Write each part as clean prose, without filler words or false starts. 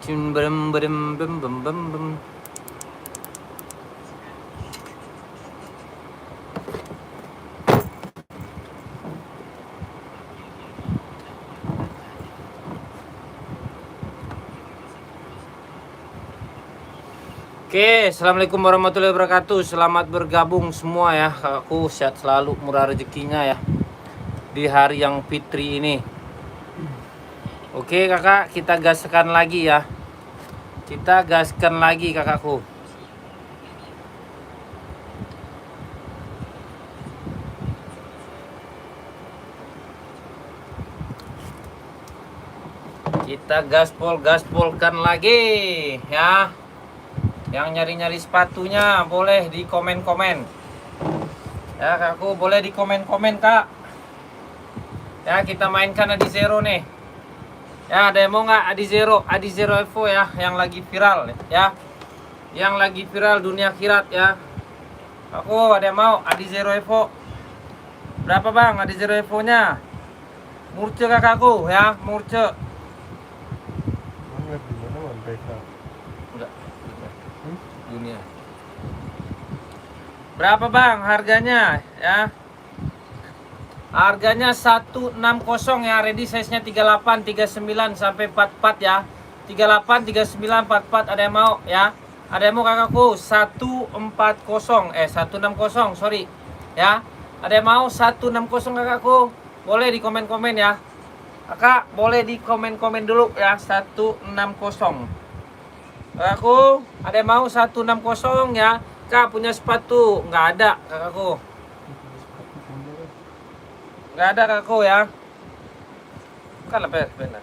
Tune bum bum bum bum bum bum. Oke, assalamualaikum warahmatullahi wabarakatuh. Selamat bergabung semua ya. Aku sehat selalu, murah rezekinya ya di hari yang fitri ini. Oke kakak, kita gaskan lagi ya. Kita gaskan lagi kakakku. Kita gaspolkan lagi ya. Yang nyari-nyari sepatunya boleh di komen-komen. Ya kakakku, boleh di komen-komen kak. Ya kita mainkan Adi Zero nih. Ya ada yang mau nggak Adi Zero Evo ya, yang lagi viral ya. Yang lagi viral dunia akhirat ya. Aku ada yang mau Adi Zero Evo. Berapa bang Adi Zero Evo nya? Murce kakakku ya, murce. Enggak. Dunia. Berapa bang harganya ya? Harganya 160 ya, ready size-nya 38, 39 sampai 44 ya. 38, 39, 44 ada yang mau ya? Ada yang mau kakakku? 160 sorry. Ya. Ada yang mau 160 kakakku? Boleh di komen-komen ya. Kakak, boleh di komen-komen dulu ya, 160. Kakakku, ada yang mau 160 ya? Kak punya sepatu? Nggak ada kakakku. Nggak ada kakakku ya. Bukan benar.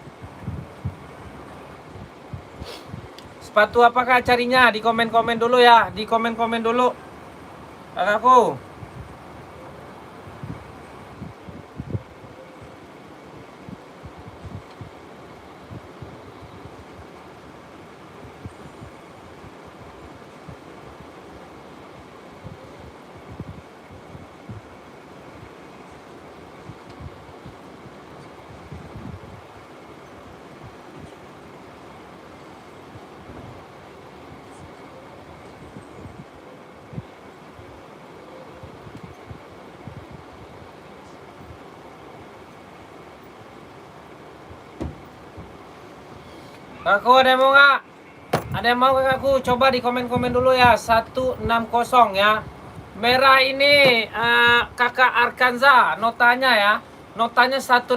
Sepatu apakah carinya? Di komen-komen dulu ya. Di komen-komen dulu kakakku. Kakakku ada yang mau nggak? Ada yang mau kakakku? Coba di komen-komen dulu ya. 160 ya. Merah ini kakak Arkanza notanya ya. Notanya 160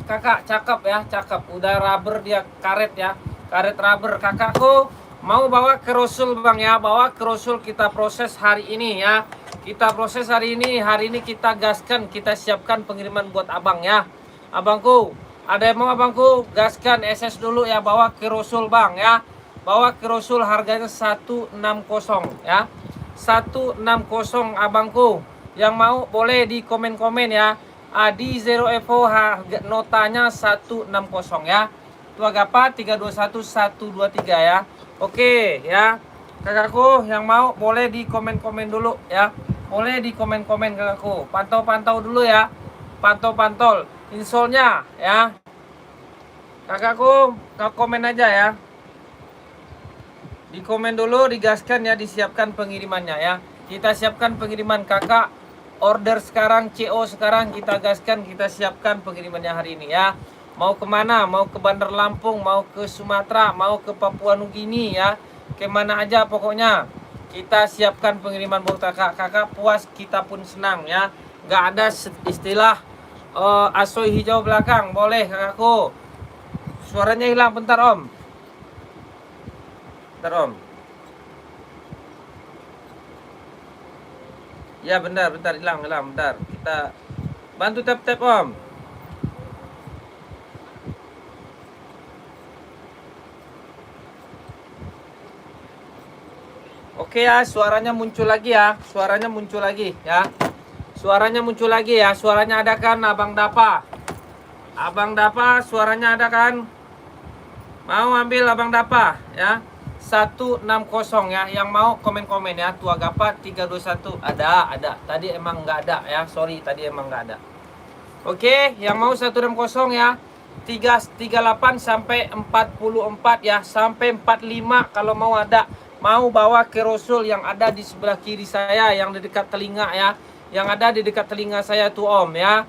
kakak cakep ya, cakep. Udah rubber dia, karet ya. Karet rubber. Kakakku mau bawa ke Rasul bang ya. Bawa ke Rasul, kita proses hari ini ya. Kita proses hari ini kita gaskan, kita siapkan pengiriman buat abang ya. Abangku, ada yang mau abangku? Gaskan SS dulu ya, bawa ke Rasul bang ya. Bawa ke Rasul, harganya 160 ya. 160 abangku. Yang mau boleh di komen-komen ya. Adi Zero Evo harga notanya 160 ya. Tua Gapa 321 123 ya. Oke ya. Kakakku yang mau boleh di komen-komen dulu ya. Boleh di komen-komen kakakku. Pantau-pantau dulu ya. Pantau-pantau insolnya ya. Kakakku komen aja ya. Di komen dulu, digaskan ya, disiapkan pengirimannya ya. Kita siapkan pengiriman kakak. Order sekarang, CO sekarang, kita gaskan, kita siapkan pengirimannya hari ini ya. Mau kemana? Mau ke Bandar Lampung, mau ke Sumatera, mau ke Papua Nugini ya. Kemana aja pokoknya. Kita siapkan pengiriman buat kakak. Kakak puas, kita pun senang ya. Gak ada istilah asoy hijau belakang. Boleh kakakku. Suaranya hilang bentar om. Bentar om. Ya bentar hilang bentar. Kita bantu tap om. Oke ya, suaranya muncul lagi ya. Suaranya muncul lagi ya. Suaranya ada kan Abang Dapa? Abang Dapa suaranya ada kan? Mau ambil Abang Dapa ya. 160 ya. Yang mau komen-komen ya. Tua Gapa 321. Ada. Tadi emang nggak ada ya. Sorry, tadi emang nggak ada. Oke, yang mau 160 ya. 338 sampai 44 ya. Sampai 45 kalau mau ada. Mau bawa kerosol yang ada di sebelah kiri saya, yang di dekat telinga ya. Yang ada di dekat telinga saya tuh om ya.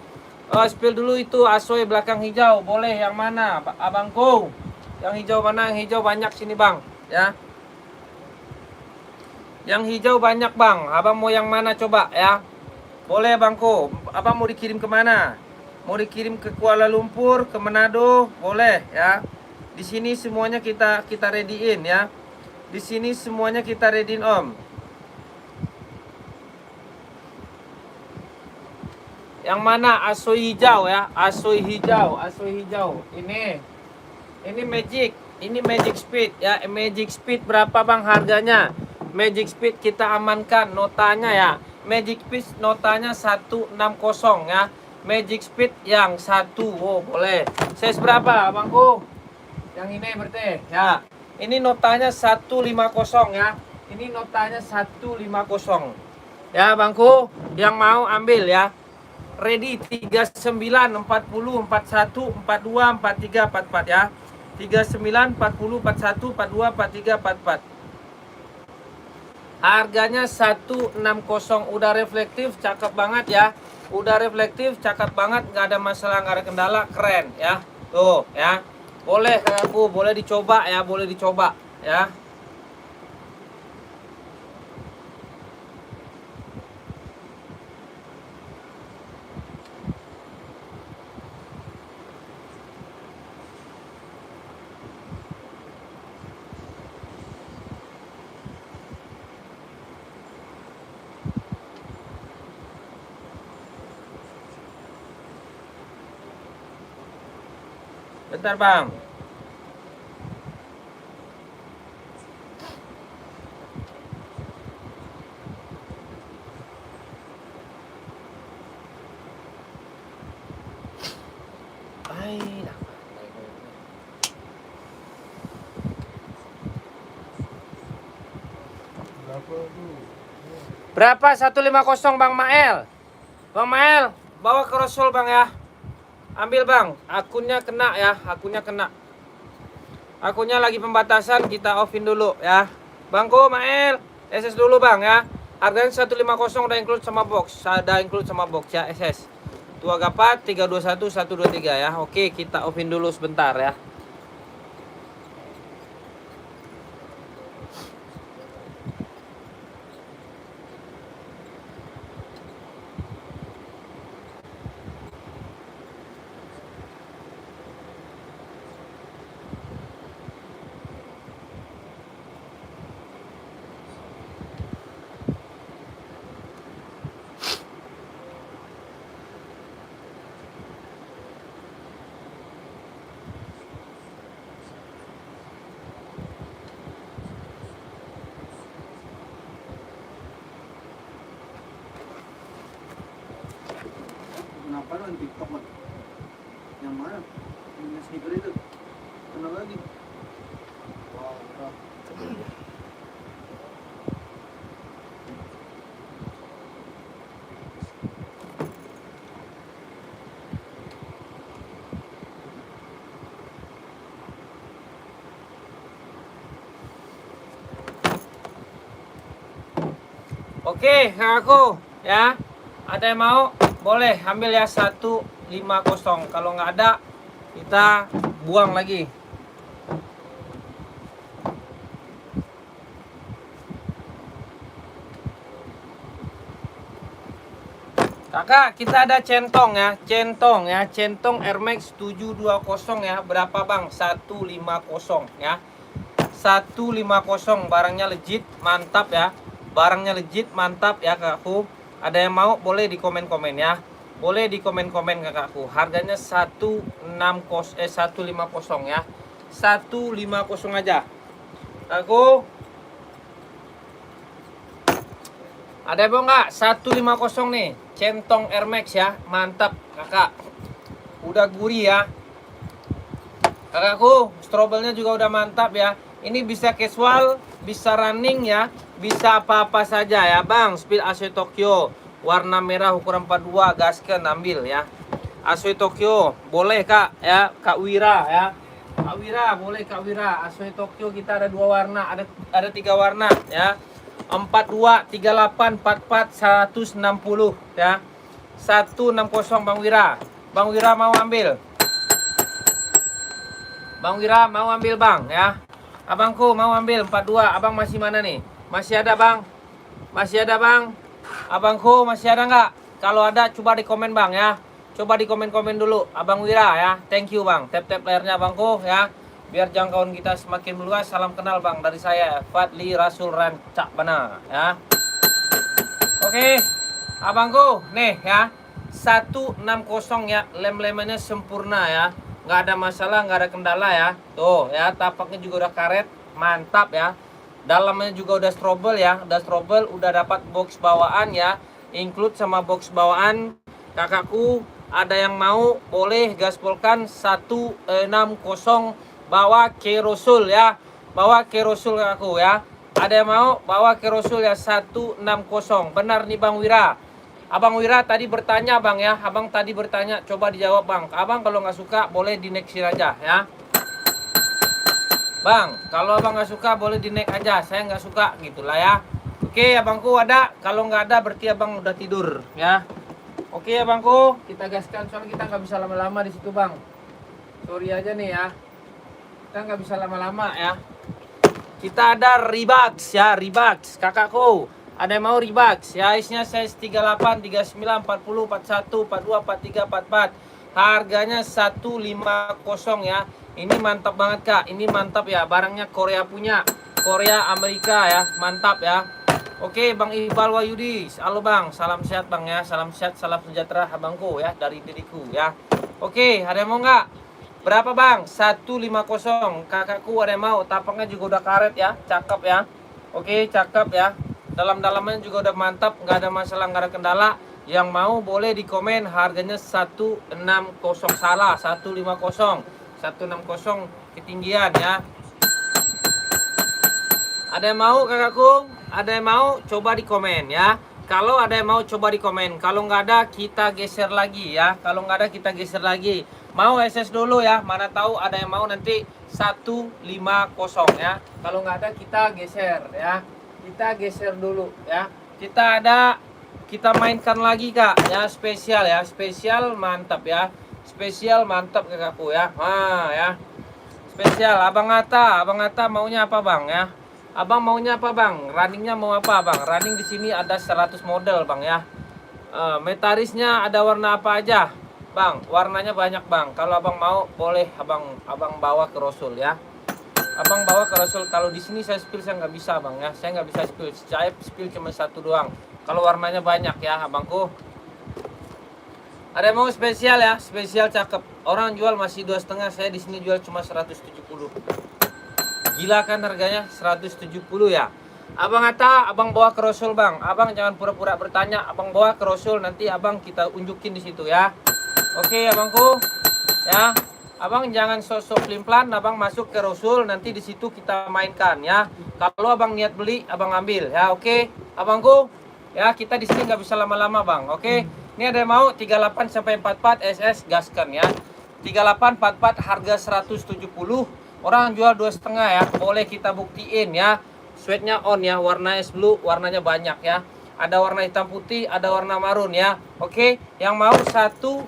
Spill dulu itu asoy belakang hijau. Boleh yang mana abangku? Yang hijau mana? Yang hijau banyak sini bang ya. Yang hijau banyak bang. Abang mau yang mana coba ya? Boleh bangku. Abang mau dikirim kemana? Mau dikirim ke Kuala Lumpur, ke Manado? Boleh ya. Di sini semuanya kita ready-in ya. Di sini semuanya kita ready-in om. Yang mana? Asoy hijau ya. Asoy hijau. Ini Magic Speed ya. Magic Speed berapa bang harganya? Magic Speed kita amankan notanya ya. Magic Speed notanya 160 ya. Magic Speed yang 1. Oh boleh. Size berapa abangku? Yang ini berarti ya. Ini notanya 150 ya. Ini notanya 150. Ya bangku, yang mau ambil ya. Ready 39 40 41 42 43 44 ya. 39 40 41 42 43 44. Harganya 160. Udah reflektif, cakep banget ya. Udah reflektif, cakep banget, nggak ada masalah, nggak ada kendala, keren ya. Tuh ya. Boleh kakakku, boleh dicoba ya, boleh dicoba ya. Bentar bang. Berapa 150 Bang Mael? Bang Mael, bawa ke Rasul bang ya. Ambil bang, akunnya kena ya, akunnya kena. Akunnya lagi pembatasan, kita offin dulu ya. Bangku Mael, SS dulu bang ya. Harganya 150 udah include sama box. Ada include sama box ya SS. Tua Gapa 321 123 ya. Oke, kita offin dulu sebentar ya. Kenapa lo TikTok, Mat? Yang mana? Yang sneaker itu? Kena lagi. Wow, berat. Oke, kakakku ya. Ada yang mau? Boleh ambil ya 150. Kalau nggak ada, kita buang lagi. Kakak, kita ada centong ya, centong Air Max 720 ya. Berapa bang? 150 ya. 150, barangnya legit, mantap ya. Barangnya legit, mantap ya kakakku. Ada yang mau? Boleh di komen-komen ya. Boleh di komen-komen kakakku. Harganya 150 ya. 150 aja. Kakakku. Ada yang mau nggak? 150 nih. Centong Air Max ya. Mantap kakak. Udah gurih ya. Kakakku, strobelnya juga udah mantap ya. Ini bisa casual, bisa running ya, bisa apa-apa saja ya bang. Speed Asoi Tokyo, warna merah ukuran 42, gasken ambil ya. Asoi Tokyo, boleh kak ya, Kak Wira ya. Kak Wira, boleh Kak Wira. Asoi Tokyo kita ada 2 warna, ada 3 warna ya. 42, 38, 44, 160 ya. 160 Bang Wira. Bang Wira mau ambil? Bang Wira mau ambil bang ya. Abangku mau ambil 42. Abang masih mana nih? Masih ada bang? Masih ada bang? Abangku masih ada nggak? Kalau ada coba di komen bang ya. Coba di komen-komen dulu Abang Wira ya. Thank you bang. Tap-tap layarnya abangku ya. Biar jangkauan kita semakin meluas. Salam kenal bang dari saya Fadli Rasul Rancak Bana ya. Oke. Abangku nih ya. 160 ya. Lem-lemannya sempurna ya. Nggak ada masalah, nggak ada kendala ya. Tuh ya, tapaknya juga udah karet, mantap ya. Dalamnya juga udah strobel ya, udah dapat box bawaan ya, include sama box bawaan. Kakakku ada yang mau, boleh gaspolkan 160 bawa kerosul ya. Bawa kerosul kakakku ya. Ada yang mau bawa kerosul ya 160. Benar nih Bang Wira. Abang Wira tadi bertanya bang ya, abang tadi bertanya, coba dijawab bang. Abang kalau nggak suka boleh di next aja ya. Bang, kalau abang nggak suka boleh di next aja, saya nggak suka gitulah ya. Oke abangku ada, kalau nggak ada berarti abang udah tidur ya. Oke abangku, kita gaskan soalnya kita nggak bisa lama-lama di situ bang. Sorry aja nih ya, kita nggak bisa lama-lama ya. Kita ada Reeboks ya, Reeboks kakakku. Ada yang mau Reeboks ya, isinya size 38, 39, 40, 41, 42, 43, 44. Harganya 150 ya. Ini mantap banget kak, ini mantap ya. Barangnya Korea punya, Korea Amerika ya, mantap ya. Oke Bang Iqbal Wahyudi, halo bang, salam sehat bang ya. Salam sehat, salam sejahtera abangku ya, dari diriku ya. Oke, ada yang mau nggak? Berapa bang? 150. Kakakku ada yang mau, tapaknya juga udah karet ya, cakep ya. Oke, cakep ya. Dalam-dalamnya juga udah mantap, nggak ada masalah, nggak ada kendala. Yang mau boleh di komen. Harganya 160, salah 150. 160 ketinggian ya. Ada yang mau kakakku? Ada yang mau? Coba di komen ya. Kalau ada yang mau coba di komen. Kalau nggak ada kita geser lagi ya. Kalau nggak ada kita geser lagi. Mau SS dulu ya. Mana tahu ada yang mau nanti 150 ya. Kalau nggak ada kita geser ya. Kita geser dulu ya. Kita mainkan lagi kak ya, spesial ya, spesial mantap ya, spesial mantap kakakku ya. Ya spesial. Abang Atta maunya apa bang ya? Abang maunya apa bang? Runningnya mau apa bang? Running di sini ada 100 model bang ya. Metarisnya ada warna apa aja bang? Warnanya banyak bang. Kalau abang mau boleh abang bawa ke Rasul ya. Abang bawa ke Rasul. Kalau di sini saya spill saya nggak bisa bang ya. Saya nggak bisa spill. Saya spill cuma satu doang. Kalau warnanya banyak ya abangku. Ada yang mau spesial ya? Spesial cakep. Orang jual masih 2,5. Saya di sini jual cuma 170. Gila kan harganya 170 ya. Abang Atta, abang bawa ke Rasul bang. Abang jangan pura-pura bertanya. Abang bawa ke Rasul, nanti abang kita unjukin di situ ya. Oke abangku. Ya. Abang jangan sosok pelin-pelan, abang masuk ke Rosul, nanti di situ kita mainkan ya. Kalau abang niat beli, abang ambil ya, oke? Abangku, ya kita di sini nggak bisa lama-lama bang, oke? Ini ada yang mau 38 sampai 44 SS gaskan ya. 38 44 harga 170, orang jual 2,5 ya. Boleh kita buktiin ya. Sweatnya on ya, warna es blue, warnanya banyak ya. Ada warna hitam putih, ada warna marun ya. Oke, yang mau 170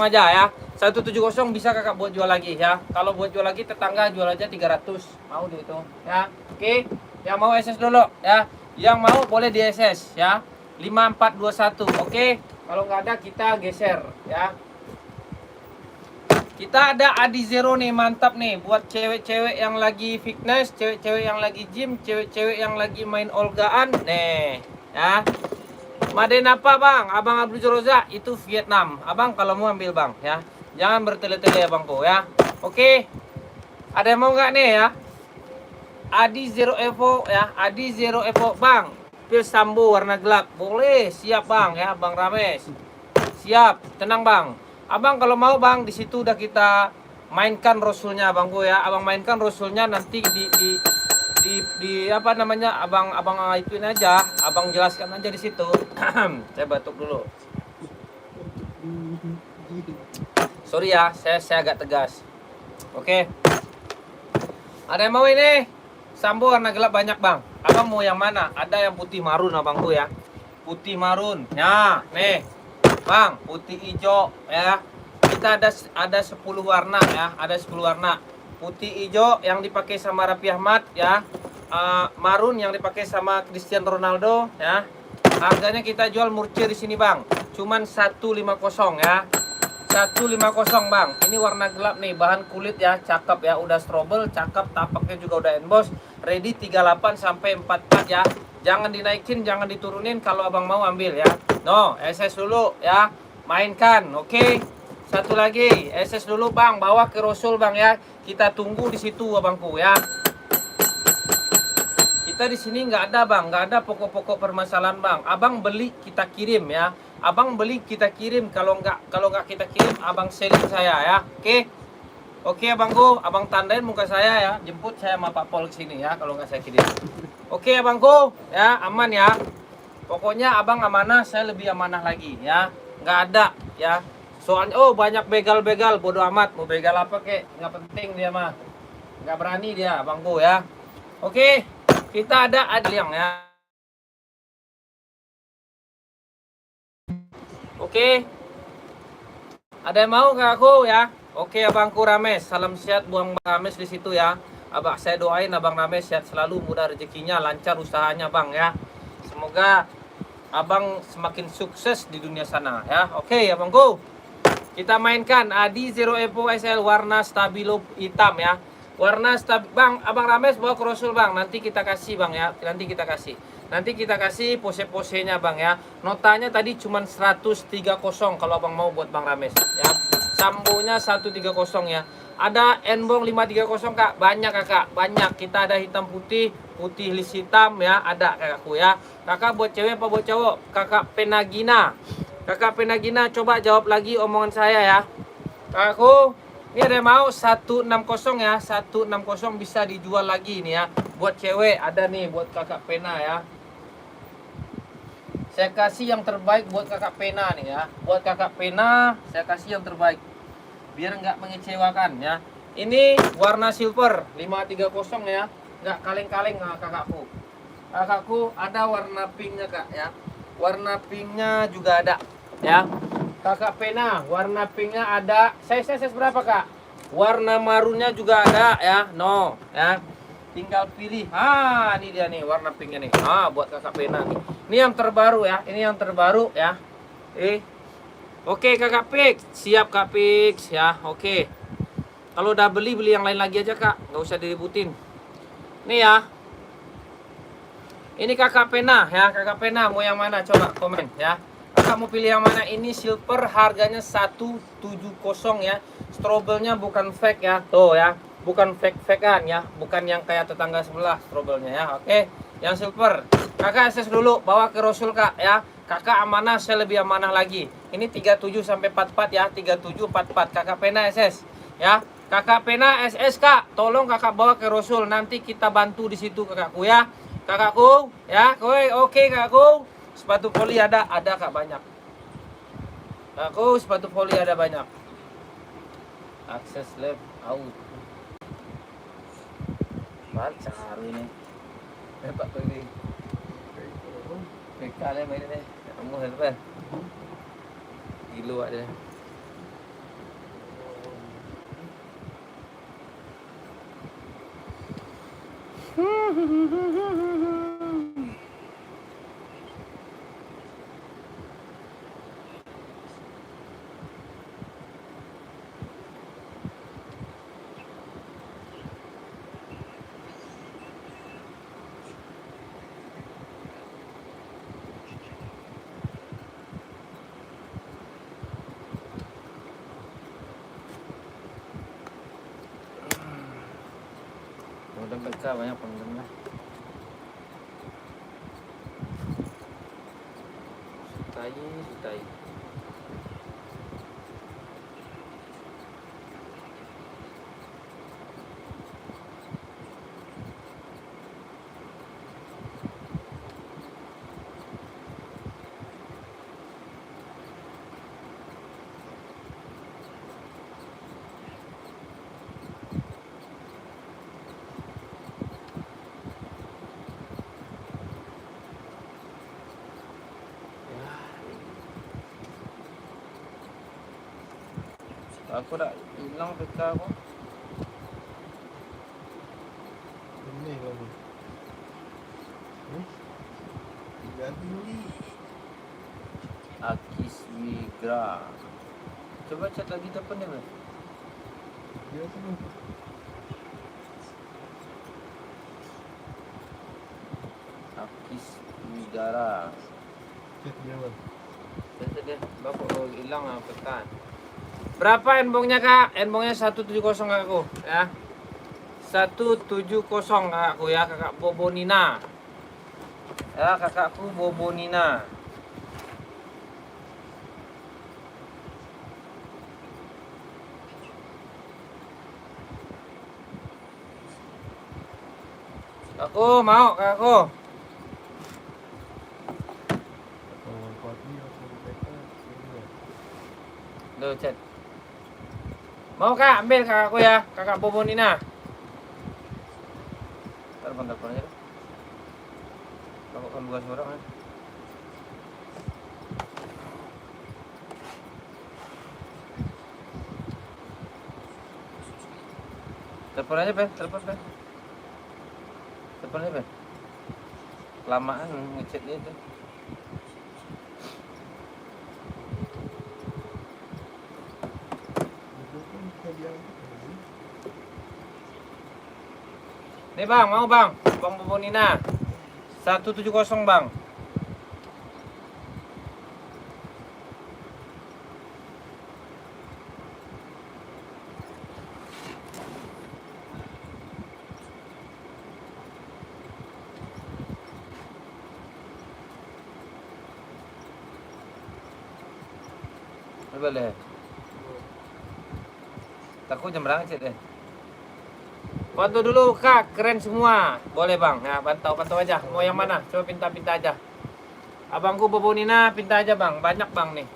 aja ya. 170 bisa kakak buat jual lagi ya. Kalau buat jual lagi tetangga jual aja 300. Mau di itu ya. Oke. Yang mau SS dulu ya. Yang mau boleh di SS ya. 5421. Oke. Kalau nggak ada kita geser ya. Kita ada Adi Zero nih, mantap nih buat cewek-cewek yang lagi fitness, cewek-cewek yang lagi gym, cewek-cewek yang lagi main olgaan. Nih, ya. Maden apa bang? Abang Abdul Roza itu Vietnam. Abang kalau mau ambil bang ya. Jangan bertele-tele ya bangku ya. Oke. Ada yang mau nggak nih ya? Adi Zero Evo ya. Adi Zero Evo bang. Pil Sambo warna gelap. Boleh, siap bang ya, Bang Rames. Siap, tenang bang. Abang kalau mau bang, di situ udah kita mainkan Rasulnya bangku ya. Abang mainkan Rasulnya nanti di apa namanya? Abang ituin aja, abang jelaskan aja di situ. Saya batuk dulu. Sorry ya, saya agak tegas. Oke. Ada yang mau ini? Sambo warna gelap banyak bang. Abang mau yang mana? Ada yang putih marun abangku ya. Putih marun. Ya, nih. Bang, putih hijau ya. Kita ada 10 warna ya, ada 10 warna. Putih hijau yang dipakai sama Raffi Ahmad ya. Marun yang dipakai sama Cristiano Ronaldo ya. Harganya kita jual murcir di sini bang. Cuman 150 ya. 150 bang. Ini warna gelap nih, bahan kulit ya, cakep ya, udah strobel, cakep, tapaknya juga udah emboss. Ready 38 sampai 44 ya. Jangan dinaikin, jangan diturunin, kalau abang mau ambil ya. No, SS dulu ya. Mainkan, oke. Satu lagi, SS dulu bang, bawa ke Rosul bang ya. Kita tunggu di situ abangku ya. Kita di sini nggak ada bang, nggak ada pokok-pokok permasalahan bang. Abang beli kita kirim ya. Abang beli kita kirim, kalau nggak kita kirim, abang selling saya ya. Oke. Oke abangku, abang tandain muka saya ya. Jemput saya sama Pak Pol sini ya, kalau nggak saya kirim. Oke abangku, ya aman ya. Pokoknya abang amanah, saya lebih amanah lagi ya. Nggak ada ya. Soalnya banyak begal-begal, bodoh amat. Mau begal apa kek, nggak penting dia mah. Nggak berani dia abangku ya. Oke, kita ada Adliang ya. Oke. Ada yang mau nggak aku ya? Oke abangku Rames, salam sehat buang Rames di situ ya. Abang saya doain abang Rames sehat selalu, mudah rezekinya, lancar usahanya bang ya. Semoga abang semakin sukses di dunia sana ya. Oke abangku. Kita mainkan Adi Zero Evo SL warna stabilo hitam ya. Warna bang, abang Rames bawa ke Rasul bang. Nanti kita kasih bang ya. Nanti kita kasih pose-posenya bang ya. Notanya tadi cuma 130 kalau abang mau buat bang Rames ya. Sambonya 130 ya. Ada Enbong 530 kak. Banyak kakak, banyak. Kita ada hitam putih, putih lis hitam ya. Ada kakakku ya. Kakak buat cewek apa buat cowok? Kakak Penagina. Kakak Penagina coba jawab lagi omongan saya ya. Kakakku, ini ada yang mau 160 ya. 160 bisa dijual lagi nih ya. Buat cewek ada nih buat kakak Pena ya. Saya kasih yang terbaik buat kakak Pena nih ya. Buat kakak Pena saya kasih yang terbaik, biar nggak mengecewakan ya. Ini warna silver 530 ya. Nggak kaleng-kaleng kakakku. Kakakku ada warna pinknya kak ya. Warna pinknya juga ada ya. Kakak Pena warna pinknya ada. Size berapa kak? Warna marunnya juga ada ya. No ya. Tinggal pilih. Ini dia nih warna pinknya nih. Buat kakak Pena nih. Ini yang terbaru ya. Ini yang terbaru ya. Oke kakak Pix. Siap kak Pix ya. Oke. Kalau udah beli yang lain lagi aja kak. Nggak usah diributin. Nih ya. Ini kakak Pena ya. Kakak Pena mau yang mana? Coba komen ya. Kakak mau pilih yang mana? Ini silver, harganya 170 ya. Strobelnya bukan fake ya. Tuh ya. Bukan fake-fakean ya, bukan yang kayak tetangga sebelah strobelnya ya. Oke, yang silver. Kakak SS dulu, bawa ke Rasul kak ya. Kakak amanah, saya lebih amanah lagi. Ini 37 sampai 44 ya, 37 44. Kakak Pena SS. Ya, kakak Pena SSK, tolong kakak bawa ke Rasul, nanti kita bantu di situ kakakku ya. Kakakku, ya, kowe oke kakakku. Sepatu voli ada kak banyak. Kakakku, sepatu voli ada banyak. Akses lab out. Baca ini. Pak tuh ini. Bekalnya main ini. Kamu helper. Gilo ada. Udah baca banyak penggemar. Sutai. Aku dah hilang PK aku. Ini kamu. Jadi Akis Migra. Coba chat lagi telepon dia, dia tuh Akis Migara. chat dia bang. Chat dia, bapak hilang PK. Berapa endbongnya kak? Endbongnya 170 kakakku ya. 170 kakakku ya, kakak Bobo Nina. Ya, kakakku Bobo Nina. Aku mau kakakku. Kalau pagi aku mereka ini. Duh, chat. Mau kak, ambil kakakku ya, kakak Bobo Nina. Telepon aja. Kalau kan bukan suara kan. Telepon aja, Ben. Telepon aja, Ben. Kelamaan ngechatnya itu. Itu kan kita bilang Nih bang, mau bang, Bang Bobo Nina 170 bang. Boleh. Takut jam berapa chat deh. Pantau dulu kak, keren semua. Boleh bang, nah pantau aja. Mau yang mana? Coba pinta aja. Abangku Bobo Nina, pinta aja bang. Banyak bang nih.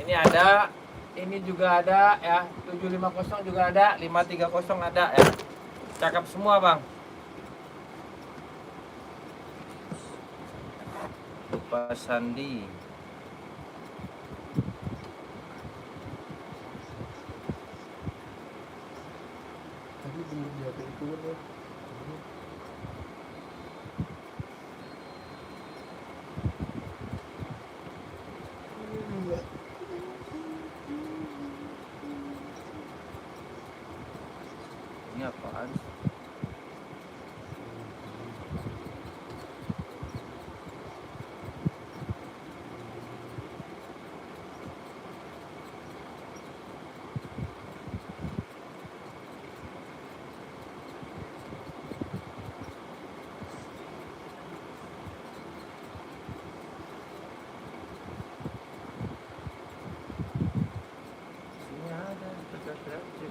Ini ada, ini juga ada ya. 750 juga ada, 530 ada ya. Cakep semua bang. Lupa Sandi. tadi belum dia itu kan. Ini apaan? Sini ada, gerak-gerak.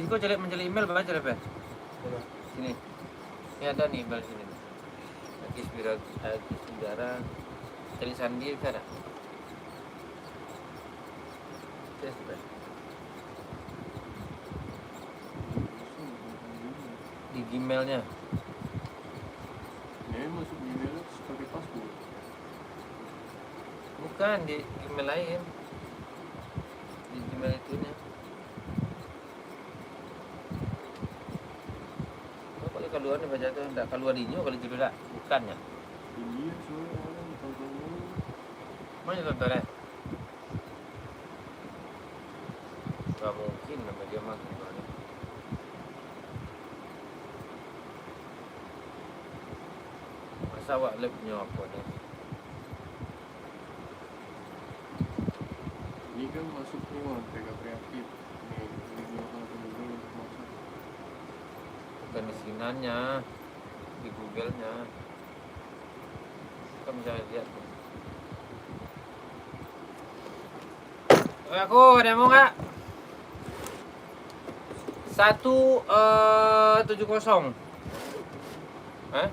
kok jelek menjelek email baca Rep. Mana? Sini. Ini ada nih email sini. Agis Bidara cari Sandi bisa ada. Tes Rep. Di Gmailnya. Ya masuk email sebagai password. Bukan di Gmail lain. Di Gmail itunya. Oh, kalau keluar nih baca tuh enggak keluar dinyo kalau judul enggak. Bukannya. Ini soalnya orang tonton. Mana tontonnya? Gak mungkin nama dia mah gimana. Masa awak labnya apa nih? Ini kan masuk semua tega kreatif. Nih, ini gunakan Google untuk masak. Bukan di sinannya, di Google-nya. Kamu bisa lihat. Aku ada mau nggak? 170. Hah?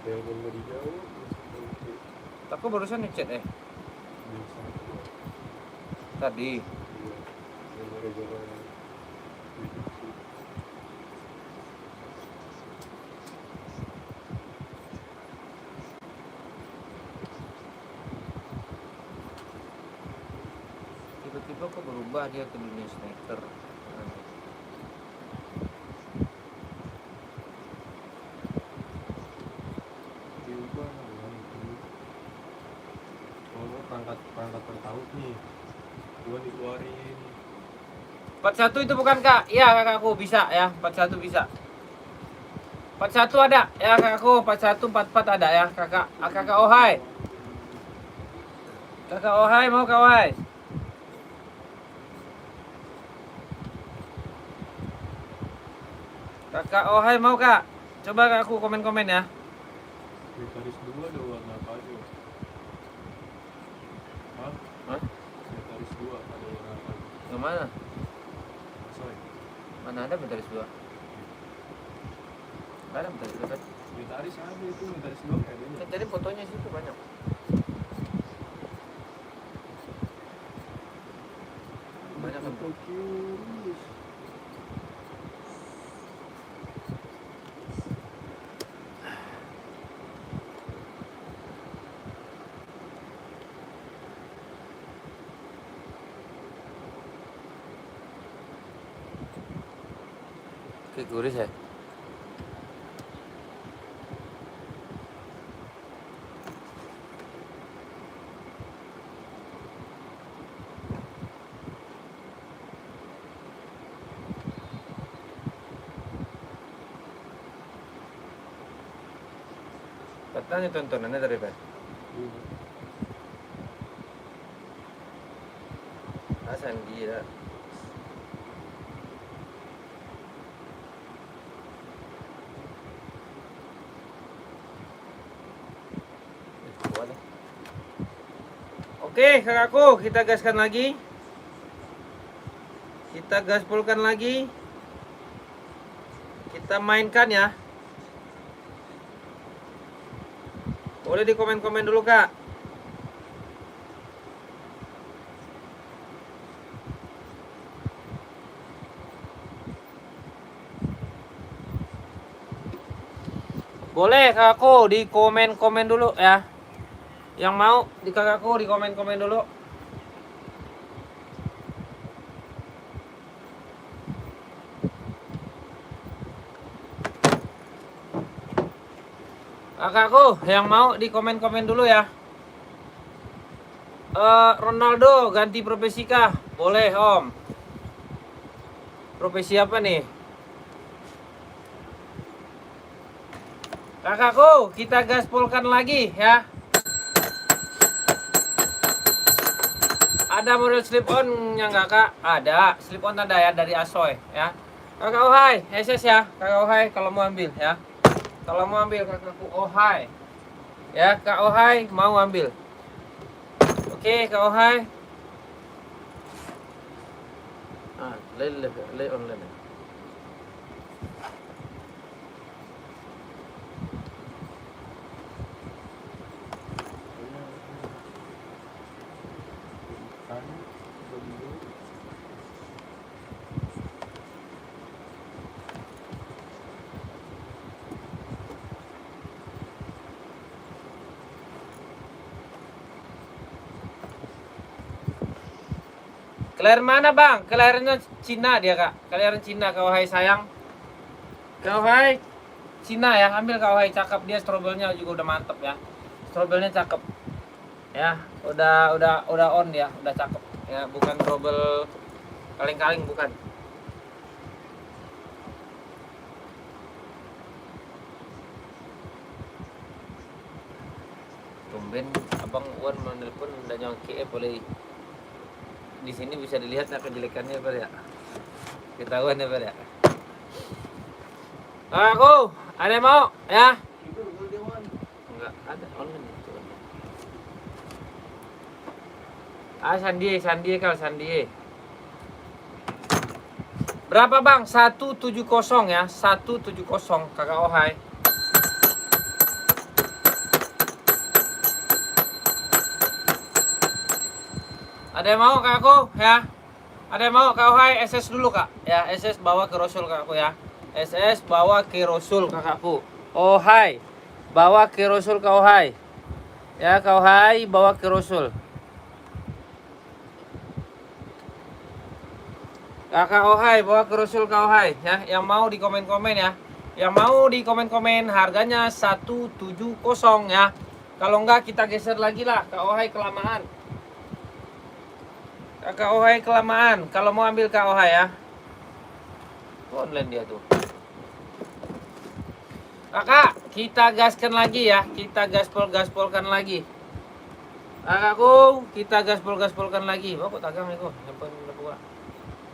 Telepon mau dijawab. Aku barusan ngechat tadi. Tiba-tiba kok berubah dia ke dunia sneaker. Diubah perangkat tertaut nih. Gua dikeluarin. 41 itu bukan Kak? Iya kakakku bisa ya, 41 bisa. 41 ada ya kakakku, 41 44 ada ya kakak. Kakak Ohai. Kakak Ohai mau Kak Ohai? Kakak Ohai mau Kak? Coba kakakku komen-komen ya. Sekretaris 2 ada warna apa aja? Hah? Hah? Sekretaris 2 ada warna apa aja? Yang mana? Sorry. Mana ada Mentaris 2? Nggak ada Mentaris 2 kan? Sekretaris ada itu, sekretaris 2 kayaknya. Kan tadi fotonya situ banyak. Banyak kan? Fokus. Oke, guris ya. Katanya tontonannya dari Pak. Sandi ya. Oke kakakku, kita gaskan lagi. Kita gaspolkan lagi. Kita mainkan ya. Boleh di komen-komen dulu kak. Boleh kakakku di komen-komen dulu ya. Yang mau di kakakku di komen-komen dulu. Kakakku yang mau di komen-komen dulu ya. Ronaldo ganti profesi kah? Boleh om. Profesi apa nih? Kakakku kita gaspolkan lagi ya. Ada model slip on yang enggak kak? Ada, slip on ada ya dari Asoy ya. Kakak Ohai, SS ya. Kakak Ohai kalau mau ambil ya. Kalau mau ambil kakakku Ohai. Ya, Kak Ohai mau ambil. Oke, Kak Ohai. Le online. Ikan, bumbu. Kelahiran mana bang? Kelahirannya Cina dia kak. Kelahiran Cina Kak Ohai sayang. Kak Ohai Cina ya. Ambil Kak Ohai, cakep dia, strobelnya juga udah mantep ya. Strobelnya cakep. Ya, udah on ya, udah cakep. Ya, bukan strobel kaleng-kaleng bukan. Tumben Abang Wan menelpon udah nyongki boleh di sini bisa dilihat ya kejelekannya Bar ya. Ketahuan ya Bar ya. Aku ada yang mau ya? Enggak ada online itu. Sandi kalau Sandi. Berapa bang? 170 ya, 170 Kakak Ohai. Ada yang mau kak aku ya? Ada yang mau Kak Ohai SS dulu kak? Ya SS bawa ke Rasul kakakku ya. SS bawa ke Rasul kakakku. Ohai bawa ke Rasul Kak Ohai. Ya Kak Ohai bawa ke Rasul. Kakak Ohai bawa ke Rasul Kak Ohai ya. Yang mau di komen-komen ya. Yang mau di komen-komen harganya 170 ya. Kalau enggak kita geser lagi lah. Kak Ohai kelamaan. Kak Ohai kelamaan. Kalau mau ambil Kak Ohai ya. Online dia tuh. Kakak, kita gaskan lagi ya. Kita gaspolkan lagi. Kakakku, kita gaspolkan lagi. Bawa kok tagang nih kok. Handphone udah buka.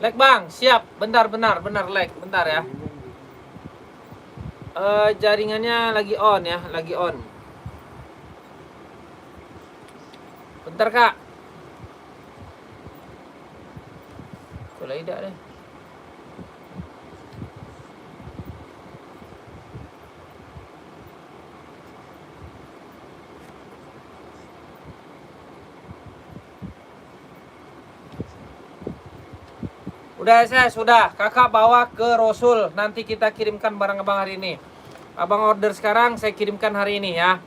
Lag bang, siap. Bentar lag. Bentar ya. Jaringannya lagi on ya, lagi on. Bentar kak. Boleh tidak deh. Udah sudah. Kakak bawa ke Rasul. Nanti kita kirimkan barang abang hari ini. Abang order sekarang, saya kirimkan hari ini ya.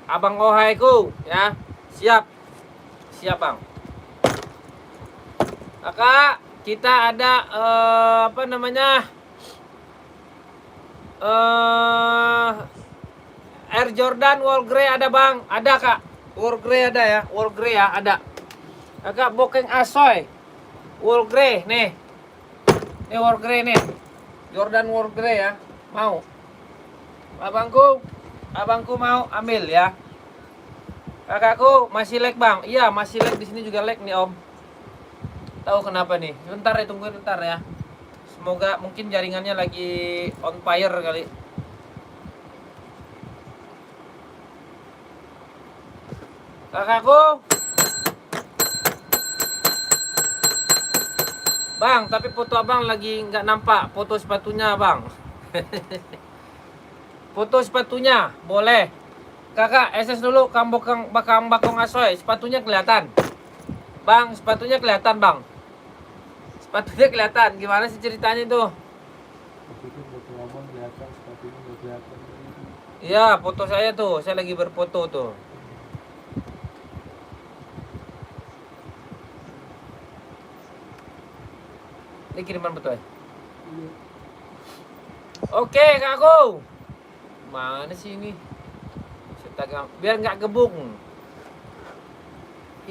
Abang Ohaiku ya. Siap. Siap bang. Kakak, kita ada apa namanya? Air Jordan Wall Grey ada bang. Ada kak. Wall Grey ada ya. Wall Grey ya ada. Kakak bokeng Asoy. Wall Grey nih. Ini Wall Grey nih. Jordan Wall Grey ya. Mau. Abangku mau ambil ya. Kakakku masih lag bang. Iya masih lag, di sini juga lag nih om. Tahu kenapa nih? Bentar ya, tungguin bentar ya. Semoga mungkin jaringannya lagi on fire kali. Kakakku. Bang, tapi foto abang lagi nggak nampak. Foto sepatunya bang. Foto sepatunya boleh. Kakak SS dulu bakang asoy. Sepatunya kelihatan. Bang, sepatunya kelihatan bang. Sepatunya kelihatan. Gimana sih ceritanya tuh? Iya, foto saya tuh. Saya lagi berfoto tuh. Ini kiriman betul ya? Oke, kakakku. Mana sih ini? Biar nggak gebung.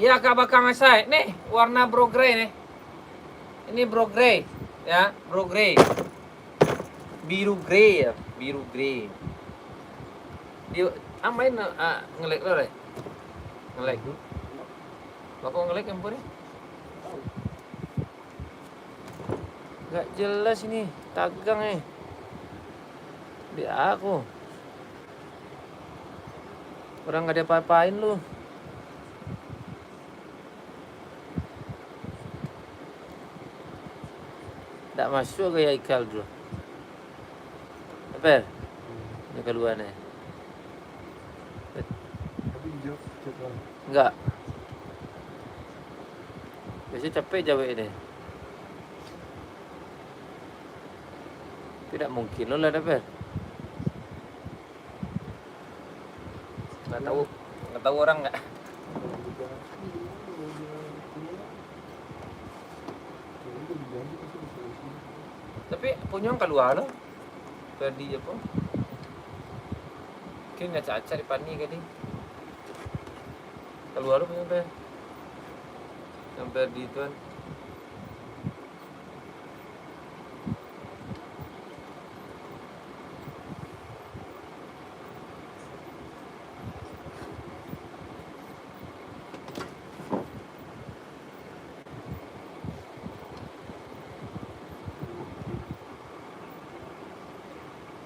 Iya, kak bakang asai. Nih, warna bro grey nih. Ini bro grey, ya, bro grey. Biru grey ya, biru grey. Dia amain ngelek lo deh. Ngelek. Bapak ngelek yang boleh? Gak jelas ini, tagang nih. Di aku. Orang gak ada apa-apain lu. Nggak masuk kayak ikal dulu. Apa? Ini keluarnya. Tapi dijawab cepat. Enggak. Biasanya capek jawab ini. Tidak mungkin lo lah dapat. Nggak tahu orang nggak. Tapi punya yang keluar lo. Perdi apa? Mungkin nggak caca di pani kali. Keluar lo punya apa? Yang perdi itu kan.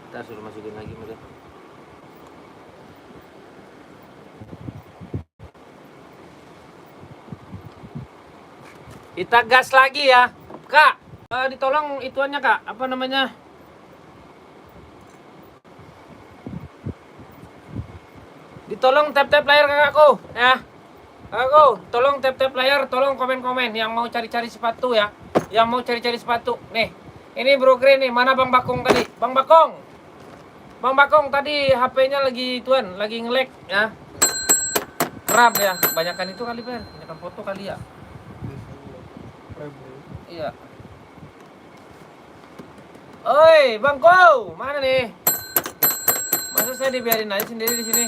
Kita suruh masukin lagi mereka. Kita gas lagi ya, Kak. Ditolong ituannya Kak, apa namanya? Ditolong tap-tap layar kakakku, ya. Kakakku, tolong tap-tap layar, tolong komen-komen yang mau cari-cari sepatu ya. Yang mau cari-cari sepatu. Nih, ini Bro Green nih, mana Bang Bakong tadi? Bang Bakong. Bang Bakong tadi HP-nya lagi tuan, lagi nge-lag ya. Kerap ya, kebanyakan itu kali Per, kebanyakan foto kali ya. Iya. Oi, Bang Ko, mana nih? Masa saya dibiarin aja sendiri di sini?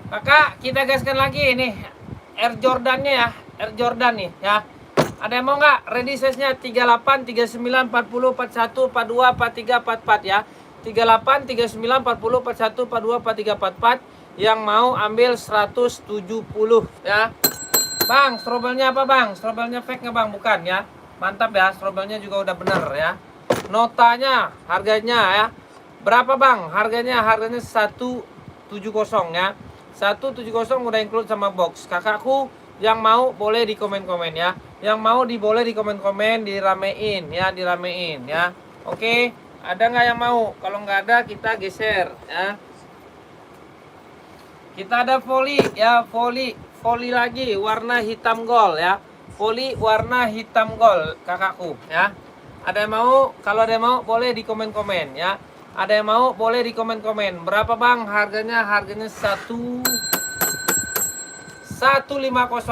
Kakak, kita gaskan lagi nih Air Jordan-nya ya, Air Jordan nih ya. Ada yang mau nggak? Ready size-nya 38, 39, 40, 41, 42, 43, 44 ya. 38, 39, 40, 41, 42, 43, 44. Yang mau ambil 170 ya. Bang, strobelnya apa Bang? Strobelnya fake nggak Bang? Bukan ya. Mantap ya, strobelnya juga udah bener ya. Notanya, harganya ya. Berapa Bang? Harganya 170 ya. 170 udah include sama box. Kakakku yang mau boleh di komen-komen ya. Yang mau boleh di komen-komen, diramein ya, diramein ya. Oke, ada nggak yang mau? Kalau nggak ada kita geser ya. Kita ada volley ya, volley lagi warna hitam gold ya. Volley warna hitam gold kakakku ya. Ada yang mau? Kalau ada yang mau boleh di komen-komen ya. Ada yang mau boleh di komen-komen. Berapa Bang harganya? Harganya 150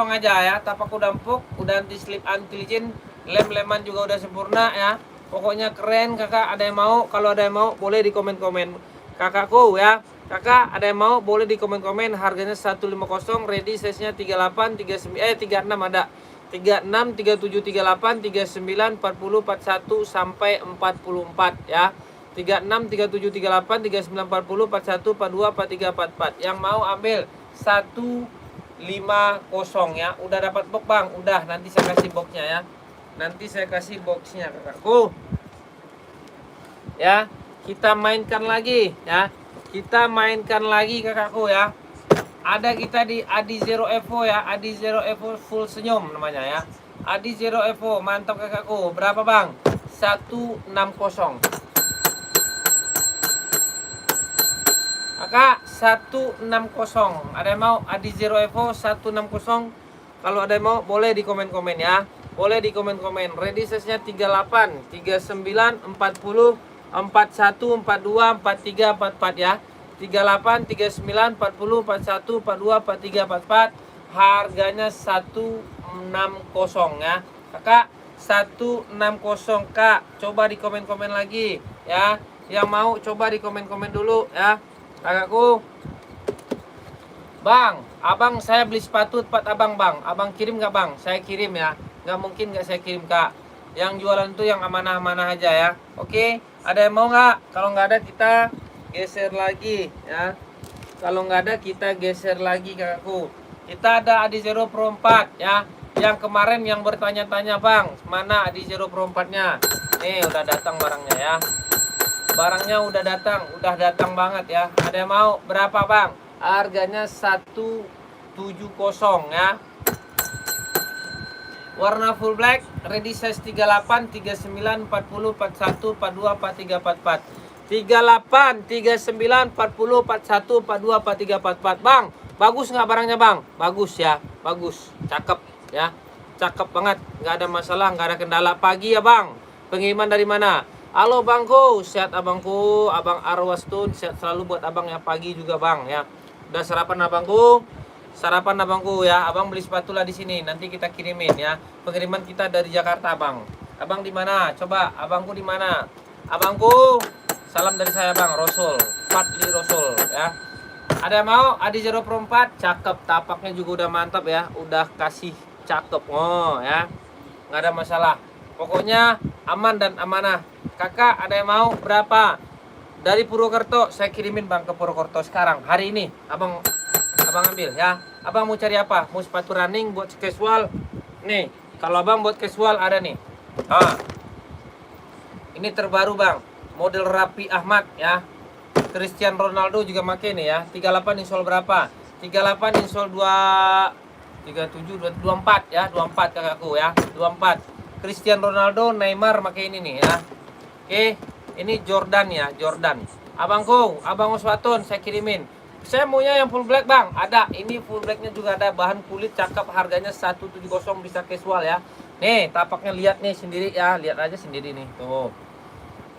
aja ya. Tapak udah empuk, udah anti slip, anti licin, lem-leman juga udah sempurna ya. Pokoknya keren kakak. Ada yang mau? Kalau ada yang mau boleh di komen-komen kakakku ya. Kakak ada yang mau boleh di komen-komen. Harganya 150, ready size-nya 38, 36 ada. 36, 37, 38, 39, 40, 41 sampai 44 ya. 36, 37, 38, 39, 40, 41, 42, 43, 44. Yang mau ambil 150 ya. Udah dapat box Bang? Udah, nanti saya kasih boxnya ya. Nanti saya kasih boxnya kakakku. Ya, kita mainkan lagi ya. Kita mainkan lagi kakakku ya. Ada kita di Adi Zero Evo ya. Adi Zero Evo full senyum namanya ya. Adi Zero Evo, mantap kakakku. Berapa Bang? 160. Kakak 160. Ada yang mau Adi Zero Evo 160? Kalau ada yang mau boleh di komen-komen ya. Boleh di komen-komen. Ready size-nya 38, 39, 40, 41, 42, 43, 44 ya. 38, 39, 40, 41, 42, 43, 44. Harganya 160 ya. Kakak 160 Kak. Coba di komen-komen lagi ya. Yang mau coba di komen-komen dulu ya. Kakakku. Bang, abang saya beli sepatu tempat abang Bang. Abang kirim nggak Bang? Saya kirim ya. Nggak mungkin nggak saya kirim Kak. Yang jualan tuh yang amanah-amanah aja ya. Oke, ada yang mau nggak? Kalau nggak ada kita geser lagi ya. Kalau nggak ada kita geser lagi kakakku. Kita ada Adi Zero Pro 4 ya. Yang kemarin yang bertanya-tanya Bang, mana Adi Zero Pro 4-nya? Nih udah datang barangnya ya. Barangnya udah datang banget ya. Ada yang mau? Berapa Bang? Harganya 170 ya. warna full black, ready size 38, 39, 40, 41, 42, 43, 44. 38, 39, 40, 41, 42, 43, 44. Bang, bagus nggak barangnya bang? Bagus ya, bagus, cakep ya, cakep banget, nggak ada masalah, nggak ada kendala. Pagi ya bang, pengiriman dari mana? Halo bangku, sehat abangku, abang Arwastun, sehat selalu buat abang yang pagi juga bang ya. Udah sarapan abangku? Sarapan abangku ya, abang beli sepatu lah di sini, nanti kita kirimin ya. Pengiriman kita dari Jakarta bang. Abang di mana? Coba, abangku di mana? Abangku, salam dari saya bang, Rosul, Fadli Rosul ya. Ada yang mau? Adi 0 Pro 4, cakep, tapaknya juga udah mantap ya, udah kasih cakep, oh ya, nggak ada masalah. Pokoknya aman dan amanah. Kakak ada yang mau berapa? Dari Purwokerto, saya kirimin bang ke Purwokerto sekarang, hari ini. Abang ambil ya. Abang mau cari apa? Mau sepatu running buat casual? Nih, kalau abang buat casual ada nih. Ini terbaru bang, model Raffi Ahmad ya. Cristiano Ronaldo juga pakai nih ya. 38 insole berapa? 38 insole 37, 24 ya. 24 kakakku ya. 24. Cristiano Ronaldo, Neymar pakai ini nih ya. Oke, ini Jordan ya, Jordan. Abangku, abang Oswaton saya kirimin. Saya maunya yang full black bang, ada. Ini full blacknya juga ada, bahan kulit cakep, harganya 170, bisa casual ya. Nih, tapaknya lihat nih sendiri ya, lihat aja sendiri nih. Tuh.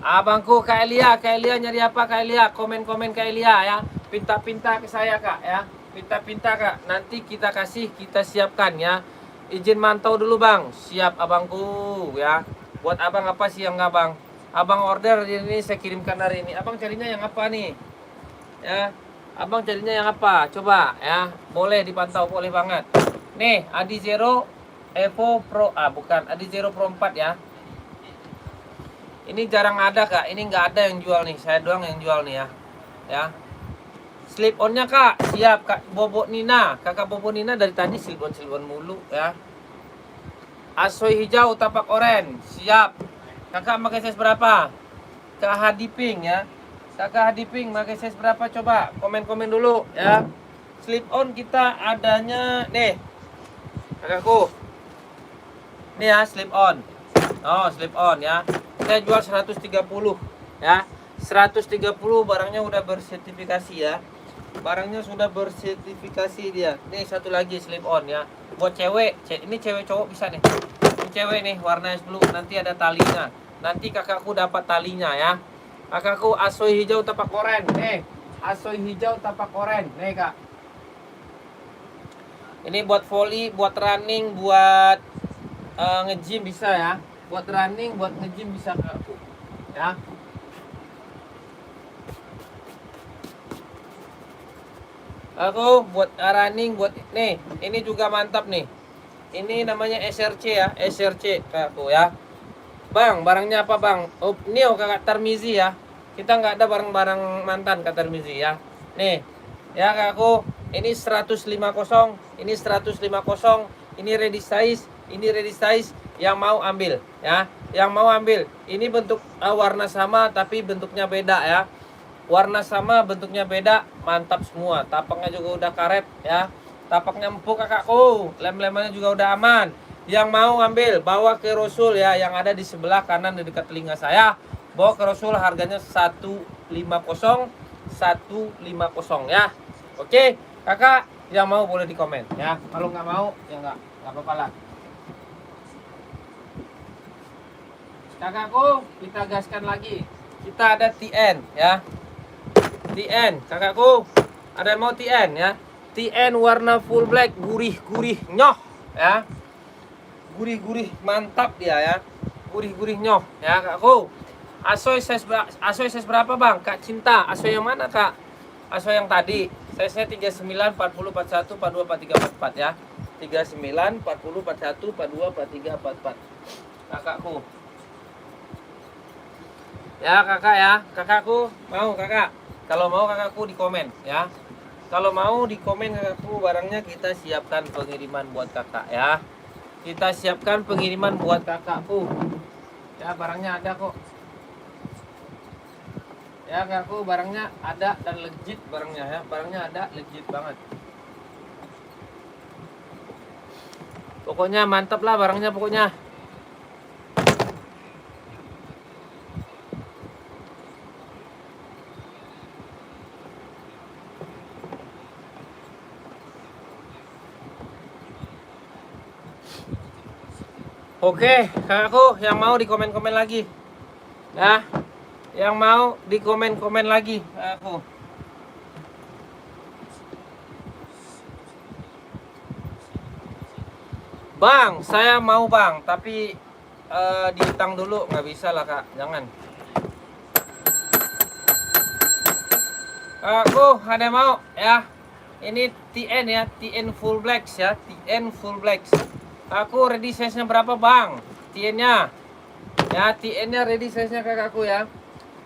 Abangku Kak Elia nyari apa Kak Elia? Komen-komen Kak Elia ya. Pinta-pinta ke saya Kak ya. Pinta-pinta Kak. Nanti kita kasih, kita siapkan ya. Izin mantau dulu bang. Siap abangku ya. Buat abang apa sih yang nggak bang? Abang order ini saya kirimkan hari ini. Abang carinya yang apa nih? Ya. Abang carinya yang apa? Coba ya. Boleh dipantau, boleh banget. Nih, Adi Zero Evo Pro. Bukan, Adi Zero Pro 4 ya. Ini jarang ada kak, ini nggak ada yang jual nih, saya doang yang jual nih ya. Ya. Slip onnya kak, siap kak. Bobo Nina, kakak Bobo Nina dari tadi slip on mulu ya. Asoy hijau tapak oren, siap. Kakak pakai size berapa? Kak Hadi Pink ya. Kakak Hadi Pink pakai size berapa coba? Komen-komen dulu ya. Slip on kita adanya nih. Kakakku. Nih ya slip on. Oh, slip on ya. Saya jual 130 ya. 130 barangnya udah bersertifikasi ya. Barangnya sudah bersertifikasi dia. Nih satu lagi slip on ya. Buat cewek, ini cewek cowok bisa nih. Ini cewek nih warnanya blue, nanti ada talinya. Nanti kakakku dapat talinya ya. Kakakku asoy hijau tapak oren. Nih, asoy hijau tapak oren. Nih kak. Ini buat volley, buat running, buat nge-gym bisa ya. Buat running, buat nge-gym bisa kakakku ya. Aku buat running, buat nih, ini juga mantap nih. Ini namanya SRC ya, SRC kakakku ya. Bang, barangnya apa bang? Oh, ini kakak Tarmizi ya. Kita nggak ada barang-barang mantan kak Tarmizi ya. Nih, ya kakakku, ini 150, ini 150, ini ready size, ini ready size. Yang mau ambil ya, yang mau ambil. Ini bentuk warna sama tapi bentuknya beda ya. Warna sama bentuknya beda, mantap semua. Tapaknya juga udah karet ya. Tapaknya empuk kakakku, lem-lemannya juga udah aman. Yang mau ambil bawa ke Rosul ya, yang ada di sebelah kanan di dekat telinga saya. Bawa ke Rosul, harganya 150 ya. Oke kakak, yang mau boleh di komen ya. Kalau nggak mau ya nggak apa-apa lah. Kakakku, kita gaskan lagi. Kita ada TN ya. TN, kakakku. Ada yang mau TN ya? TN warna full black, gurih-gurih nyoh ya. Gurih-gurih mantap dia ya. Gurih-gurih nyoh ya, kakakku. Asoy size berapa, Bang? Kak Cinta, asoy yang mana, Kak? Asoy yang tadi. Size-nya 39, 40, 41, 42, 43, 44 ya. 39, 40, 41, 42, 43, 44. Kakakku. Ya kakak ya, kakakku mau kakak. Kalau mau kakakku di komen ya. Kalau mau di komen kakakku, barangnya kita siapkan pengiriman buat kakak ya. Kita siapkan pengiriman buat kakakku. Ya barangnya ada kok. Ya kakakku, barangnya ada dan legit barangnya ya. Barangnya ada legit banget. Pokoknya mantap lah barangnya pokoknya. Oke, kakakku yang mau di komen-komen lagi. Ya. Yang mau di komen-komen lagi, kakakku. Bang, saya mau bang, tapi dihutang dulu, nggak bisa lah kak, jangan. Aku ada yang mau ya. Ini TN ya, TN full blacks ya, TN full blacks. Aku ready size-nya berapa bang? TN-nya. Ya, TN-nya ready size-nya kakakku ya.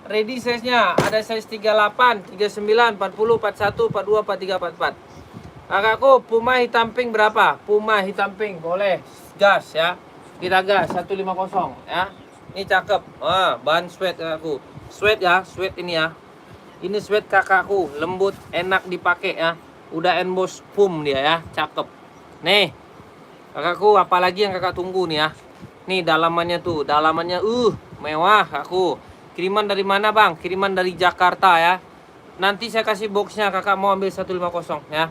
Ready size-nya ada size 38, 39, 40, 41, 42, 43, 44. Kakakku, Puma hitam pink berapa? Puma hitam pink boleh gas ya. Kita gas 150 ya. Ini cakep. Bahan sweat kakakku. Sweat ya, sweat ini ya. Ini sweat kakakku, lembut, enak dipakai ya. Udah emboss pum dia ya, cakep. Nih, kakakku, apalagi yang kakak tunggu nih ya. Nih dalamannya tuh, dalamannya mewah kakakku. Kiriman dari mana bang? Kiriman dari Jakarta ya. Nanti saya kasih boxnya, kakak mau ambil 150 ya.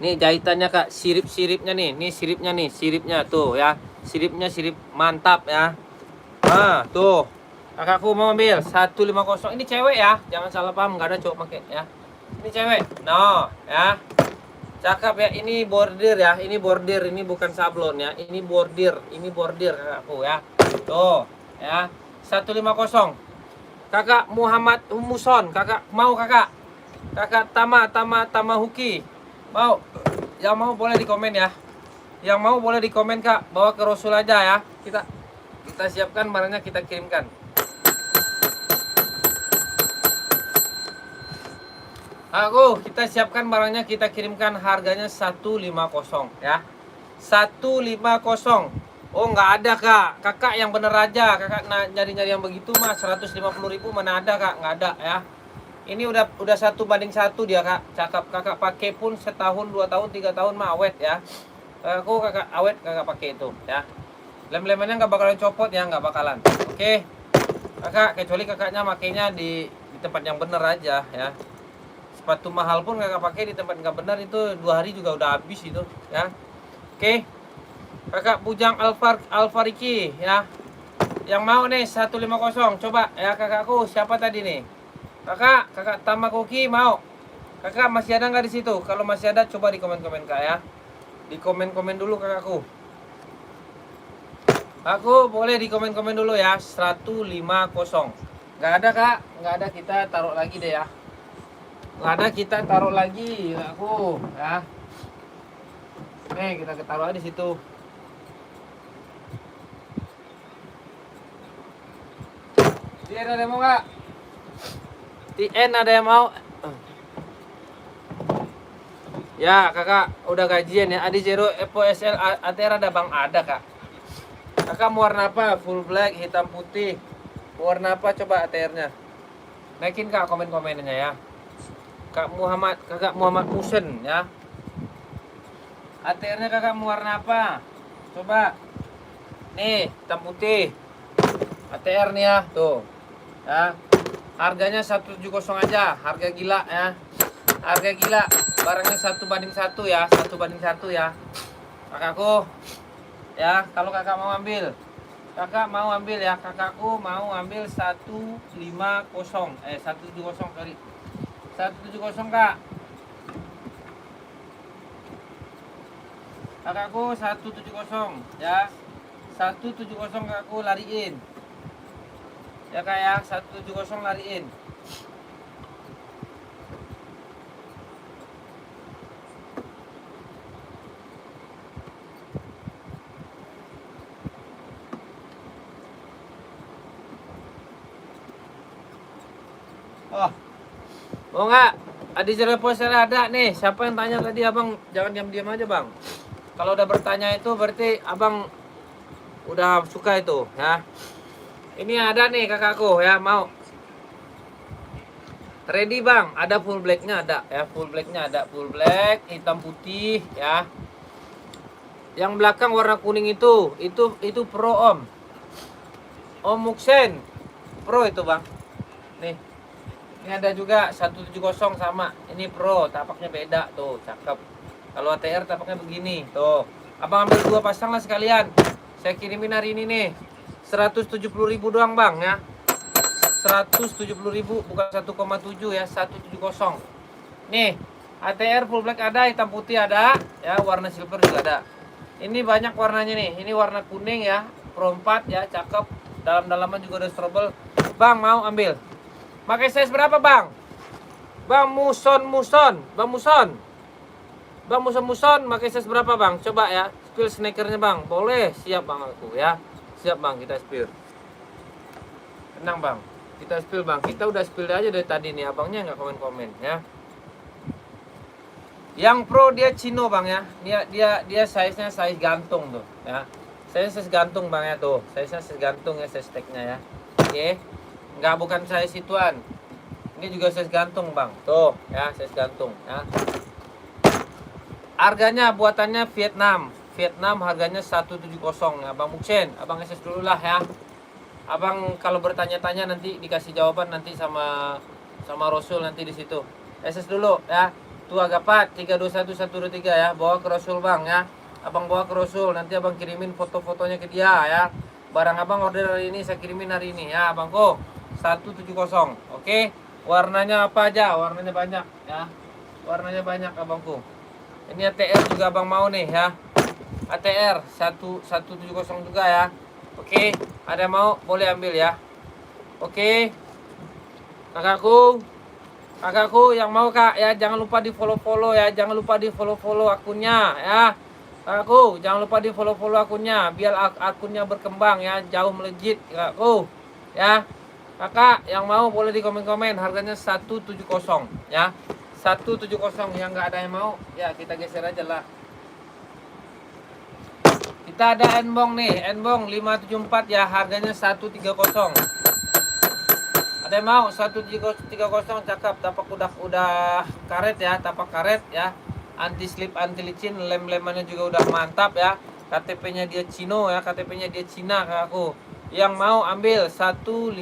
Nih jahitannya kak, sirip-siripnya nih. Nih siripnya nih, siripnya tuh ya. Siripnya sirip mantap ya. Tuh. Kakakku mau ambil 150. Ini cewek ya, jangan salah paham, nggak ada cowok pakai ya. Ini cewek. No, ya. Cakep ya, ini bordir ya. Ini bordir, ini bukan sablon ya. Ini bordir, kakakku ya. Tuh, ya. 150. Kakak Muhammad Humuson, kakak mau kakak? Kakak Tama Huki. Mau? Yang mau boleh di komen ya. Yang mau boleh di komen kak, bawa ke Rasul aja ya. Kita siapkan barangnya, kita kirimkan. Kita siapkan barangnya, kita kirimkan, harganya 150 ya. 150. Oh nggak ada kak, kakak yang bener aja, kakak nyari-nyari yang begitu mah 150.000 mana ada kak, nggak ada ya. Ini udah 1:1 dia kak, cakep. Kakak pakai pun setahun, 2 tahun, 3 tahun mah awet ya. Kakak awet, kakak pakai itu ya. Lem-lemannya nggak bakalan copot ya, nggak bakalan. Oke, kakak, kecuali kakaknya makainya di tempat yang bener aja ya. Sepatu mahal pun kakak pakai di tempat nggak benar, itu 2 hari juga udah habis itu ya. Oke, kakak Bujang Alfariki ya. Yang mau nih 150, coba ya kakakku, siapa tadi nih? Kakak Tamakoki mau? Kakak masih ada nggak di situ? Kalau masih ada coba di komen-komen kak ya. Di komen-komen dulu kakakku. Aku boleh di komen-komen dulu ya. 150. Nggak ada kak, nggak ada, kita taruh lagi deh ya. Nggak ada, kita taruh lagi aku ya. Nih kita taruh aja di situ. TN ada yang mau nggak? TN ada yang mau? Ya kakak udah gajian ya. Adi Zero Epo SL ATR ada bang? Ada kak. Kakak mau warna apa? Full black, hitam putih. Warna apa coba ATR-nya? Naikin kak komen-komennya ya. Kakak Muhammad Musen ya. ATR-nya kakak mau warna apa? Coba. Nih, hitam putih. ATR nih ya, tuh. Ya. Harganya 170 aja, harga gila ya. Harga gila. Barangnya 1:1 ya, 1:1 ya. Kakakku ya, kalau kakak mau ambil. Kakak mau ambil ya, kakakku mau ambil 150. 170 kali. 170 kak. Kakakku 170 ya. 170 kakakku lariin. Ya kak ya, 170 lariin. Oh. Mau nggak? Adi Zero Poster ada nih. Siapa yang tanya tadi abang? Jangan diam-diam aja bang. Kalau udah bertanya itu berarti abang udah suka itu ya. Ini ada nih kakakku ya, mau. Ready bang, ada full blacknya ada ya, full blacknya ada, full black hitam putih ya. Yang belakang warna kuning itu Pro Om. Om Muksen Pro itu bang. Nih. Ini ada juga 170 sama. Ini Pro, tapaknya beda tuh, cakep. Kalau ATR tapaknya begini, tuh. Abang ambil 2 pasang lah sekalian. Saya kirimin hari ini nih. 170.000 doang bang ya. 170.000 bukan 1,7 ya, 170. Nih, ATR full black ada, hitam putih ada, ya warna silver juga ada. Ini banyak warnanya nih. Ini warna kuning ya, Pro 4 ya, cakep. Dalam-dalaman juga ada strobel. Bang mau ambil. Pakai size berapa bang? Bang Muson. Bang Muson pakai size berapa bang? Coba ya, spill sneakernya bang. Boleh, siap bang aku ya. Siap bang, kita spill. Tenang bang, kita spill bang. Kita udah spill aja dari tadi nih, abangnya nggak komen-komen ya. Yang Pro dia Cino bang ya. Dia size-nya size gantung tuh ya. Size gantung bang ya tuh. Size-nya size gantung ya, size tag-nya ya. Oke. Nggak bukan size situan. Ini juga size gantung bang. Tuh ya, size gantung ya. Harganya buatannya Vietnam. Vietnam harganya 170 ya Bang Muksen. Abang SS dulu lah ya. Abang kalau bertanya-tanya nanti dikasih jawaban nanti sama Rasul nanti di situ. SS dulu ya. Tuh Agapat 321123 ya. Bawa ke Rasul bang ya. Abang bawa ke Rasul, nanti abang kirimin foto-fotonya ke dia ya. Barang abang order hari ini saya kirimin hari ini ya abangku. 170. Oke. Warnanya apa aja? Warnanya banyak ya. Warnanya banyak abangku. Ini ATR juga abang mau nih ya. ATR 170 juga ya. Oke, ada mau boleh ambil ya. Oke. Kakakku yang mau kak ya, jangan lupa di follow ya, jangan lupa di follow akunnya ya. Kakakku jangan lupa di follow akunnya biar akunnya berkembang ya, jauh melejit kakakku ya. Kakak yang mau boleh di komen harganya 170 ya. 170 yang nggak ada yang mau ya kita geser aja lah. Kita ada Enbong nih, Enbong 574 ya, harganya 130. Ada yang mau 130 cakep, tapak udah karet ya, tapak karet ya, anti slip anti licin, lem-lemannya juga udah mantap ya. KTP-nya dia Cino ya, KTP-nya dia Cina kakakku. Yang mau ambil 130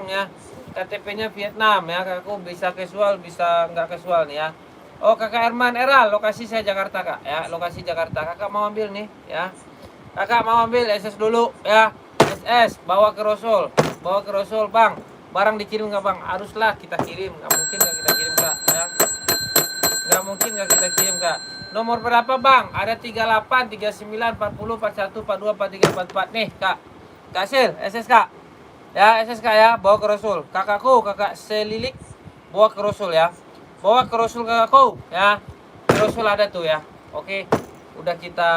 ya. KTP-nya Vietnam ya kakakku, bisa casual bisa nggak casual nih ya. Oh kakak Herman Eral, lokasi saya Jakarta kak ya, lokasi Jakarta. Kakak mau ambil nih ya. Kakak mau ambil SS dulu ya. SS bawa ke Rasul bang, barang dikirim nggak bang? Haruslah kita kirim, nggak mungkin nggak kita kirim kak ya, nggak mungkin nggak kita kirim kak. Nomor berapa bang? Ada 38, 39, 40, 41, 42, 43, 44 nih kak. Kasir SS kak ya, SS kak ya, bawa ke Rasul. Kakak Selilik bawa ke Rasul ya, bawa ke Rasul kakakku ya. Di Rasul ada tuh ya. Oke, udah kita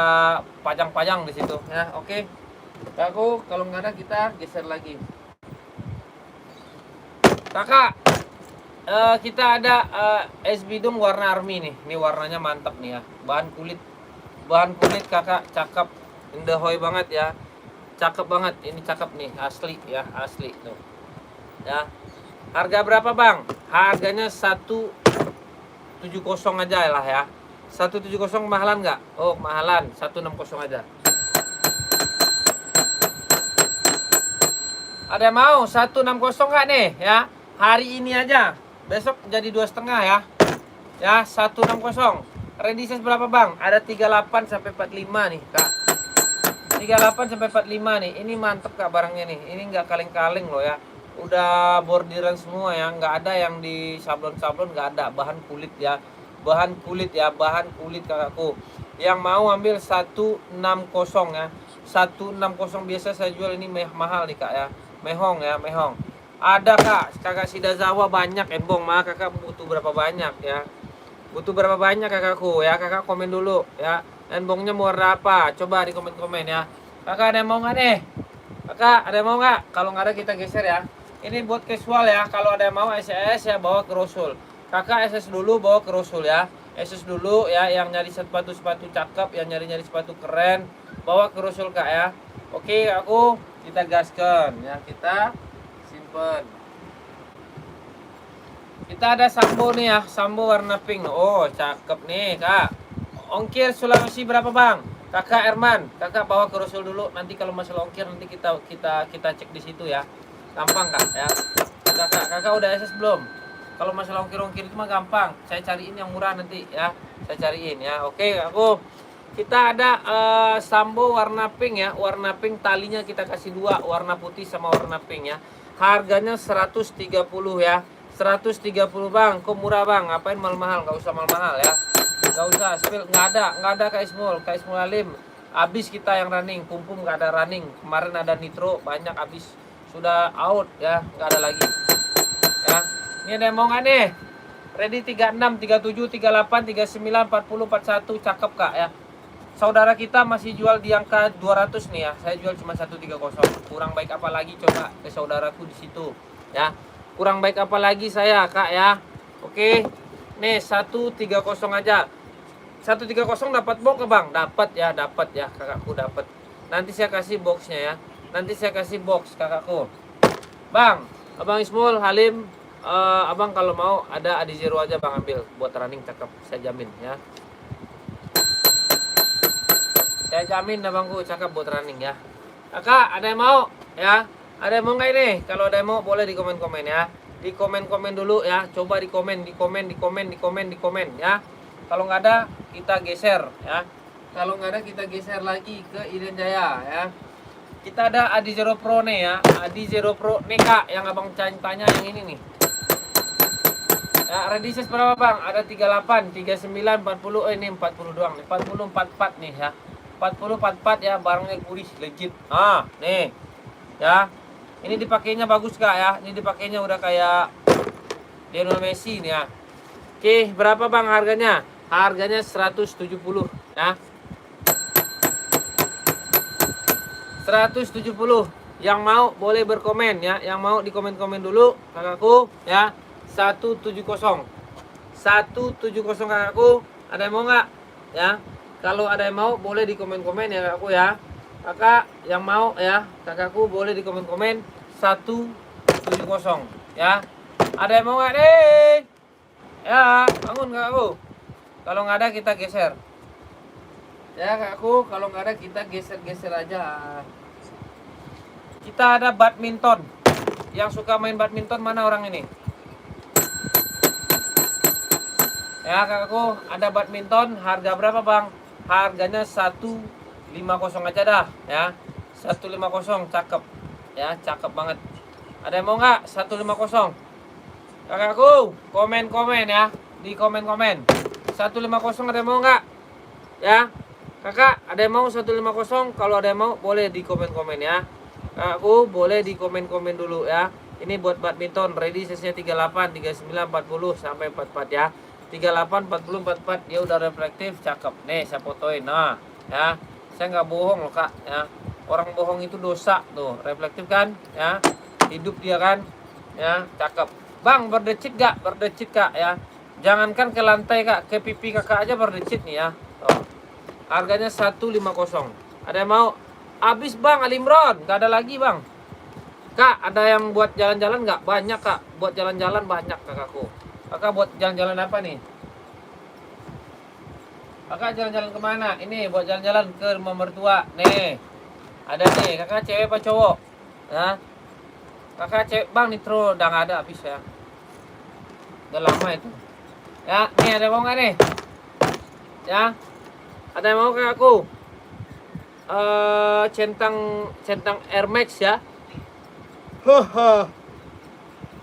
pajang di situ ya. Oke kakakku, kalau nggak ada kita geser lagi. Kakak, kita ada es bidung warna army nih. Ini warnanya mantap nih ya. Bahan kulit kakak cakep, indahoy banget ya. Cakep banget, ini cakep nih, asli ya, asli tuh. Ya. Harga berapa bang? Harganya 170 aja lah ya. 170 mahalan nggak? Oh mahalan, 160 aja. Ada yang mau 160 nggak nih ya? Hari ini aja, besok jadi 2,5 ya. Ya 160. Ready size berapa bang? Ada 38 sampai 45 nih kak. 38 sampai 45 nih. Ini mantep kak barangnya nih. Ini nggak kaleng-kaleng loh ya. Udah bordiran semua ya. Nggak ada yang di sablon-sablon, nggak ada. Bahan kulit ya. Bahan kulit kakakku. Yang mau ambil 160 ya. 160 biasa saya jual ini mahal nih kak ya. Mehong ya, mehong. Ada kak, kakak Shidazawa banyak Enbong mah. Kakak butuh berapa banyak ya? Butuh berapa banyak kakakku ya? Kakak komen dulu ya. Enbongnya mau warna apa? Coba di komen ya. Kakak ada yang mau nggak nih? Kakak ada yang mau nggak? Kalau nggak ada kita geser ya. Ini buat casual ya. Kalau ada yang mau SS ya bawa ke Rasul. Kakak SS dulu bawa ke Rasul ya. SS dulu ya. Yang nyari sepatu cakep, yang nyari sepatu keren, bawa ke Rasul kak ya. Oke aku kita gaskan ya, kita simpen. Kita ada sambo nih ya, sambo warna pink. Oh cakep nih kak. ongkir Sulawesi berapa bang? Kakak Erman, kakak bawa ke Rasul dulu. Nanti kalau masalah ongkir nanti kita cek di situ ya. Gampang kak ya. Kakak udah SS belum? Kalau masalah ongkir itu mah gampang. Saya cariin yang murah nanti ya. Saya cariin ya. Oke aku. Kita ada Sambo warna pink ya. Warna pink talinya kita kasih 2, warna putih sama warna pink ya. Harganya 130 ya. 130 bang, kok murah bang? Ngapain mahal-mahal? Gak usah mahal-mahal ya. Gak usah, spill nggak ada Kak Ismul Alim. Habis kita yang running, Pumpum nggak ada running. Kemarin ada nitro, banyak habis. Sudah out ya, nggak ada lagi. Ya, ini ada yang mau nggak nih? Ready 36, 37, 38, 39, 40, 41, cakep kak ya. Saudara kita masih jual di angka 200 nih ya. Saya jual cuma 130. Kurang baik apa lagi coba ke saudaraku di situ ya. Kurang baik apa lagi saya kak ya. Oke. Nih 130 aja. 130 dapat box ke bang? Dapat ya kakakku dapat. Nanti saya kasih boxnya ya. Nanti saya kasih box kakakku. Bang, Abang Ismul, Halim, abang kalau mau ada Adi Zero aja bang ambil buat running cakep. Saya jamin ya. Saya jamin abangku cakep buat running ya. Kakak, ada yang mau ya? Ada yang mau nggak ini? Kalau ada yang mau boleh di komen-komen ya. Di komen-komen dulu ya. Coba di komen ya. Kalau nggak ada kita geser ya. Kalau nggak ada kita geser lagi ke Iden Jaya ya. Kita ada Adi Zero Pro nih ya. Adi Zero Pro nih kak yang abang tanya yang ini nih. Ya, radius berapa bang? Ada 38, 39, 40, ini 40 doang nih. 40, 44 nih ya. 40, 44 ya, barangnya gurih, legit. Ah, nih. Ya. Ini dipakainya bagus kak ya. Ini dipakainya udah kayak Lionel Messi nih ya. Oke, berapa bang harganya? Harganya 170 ya. 170. Yang mau boleh berkomen ya. Yang mau di komen-komen dulu kakakku ya. 170. 170 kakakku. Ada yang mau nggak? Ya. Kalau ada yang mau boleh di komen-komen ya kakakku ya. Kakak yang mau ya, kakakku boleh di komen-komen 170 ya. Ada yang mau nggak nih? Ya, bangun kakakku. Kalau nggak ada kita geser. Ya kakakku, kalau nggak ada kita geser-geser aja. Kita ada badminton. Yang suka main badminton mana orang ini? Ya kakakku, ada badminton. Harga berapa bang? Harganya 150 aja dah ya. 150 cakep ya, cakep banget. Ada yang mau nggak 150? Kakakku komen-komen ya, di komen-komen 150. Ada yang mau nggak ya kakak? Ada yang mau 150? Kalau ada yang mau boleh di komen-komen ya kakakku, boleh di komen-komen dulu ya. Ini buat badminton, ready size-nya 38, 39, 40 sampai 44 ya. 38, 40, 44 dia udah reflektif, cakep. Nih saya fotoin. Nah ya, saya nggak bohong loh kak ya. Orang bohong itu dosa tuh. Reflektif kan ya, hidup dia kan ya, cakep. Bang berdecit gak? Berdecit kak ya. Jangankan ke lantai kak, ke pipi kakak aja berdecit nih ya. Tuh. Harganya 150. Ada yang mau? Habis bang Alimron, nggak ada lagi bang. Kak ada yang buat jalan-jalan nggak? Banyak kak, buat jalan-jalan banyak kakakku. Kakak buat jalan-jalan apa nih? Kakak jalan-jalan kemana? Ini buat jalan-jalan ke rumah mertua. Nih, ada nih. Kakak cewek apa cowok? Ya, kakak cewek bang nitro udah nggak ada habis ya. Udah lama itu. Ya, nih ada mau nggak nih? Ya, ada yang mau kakakku? Centang Air Max ya.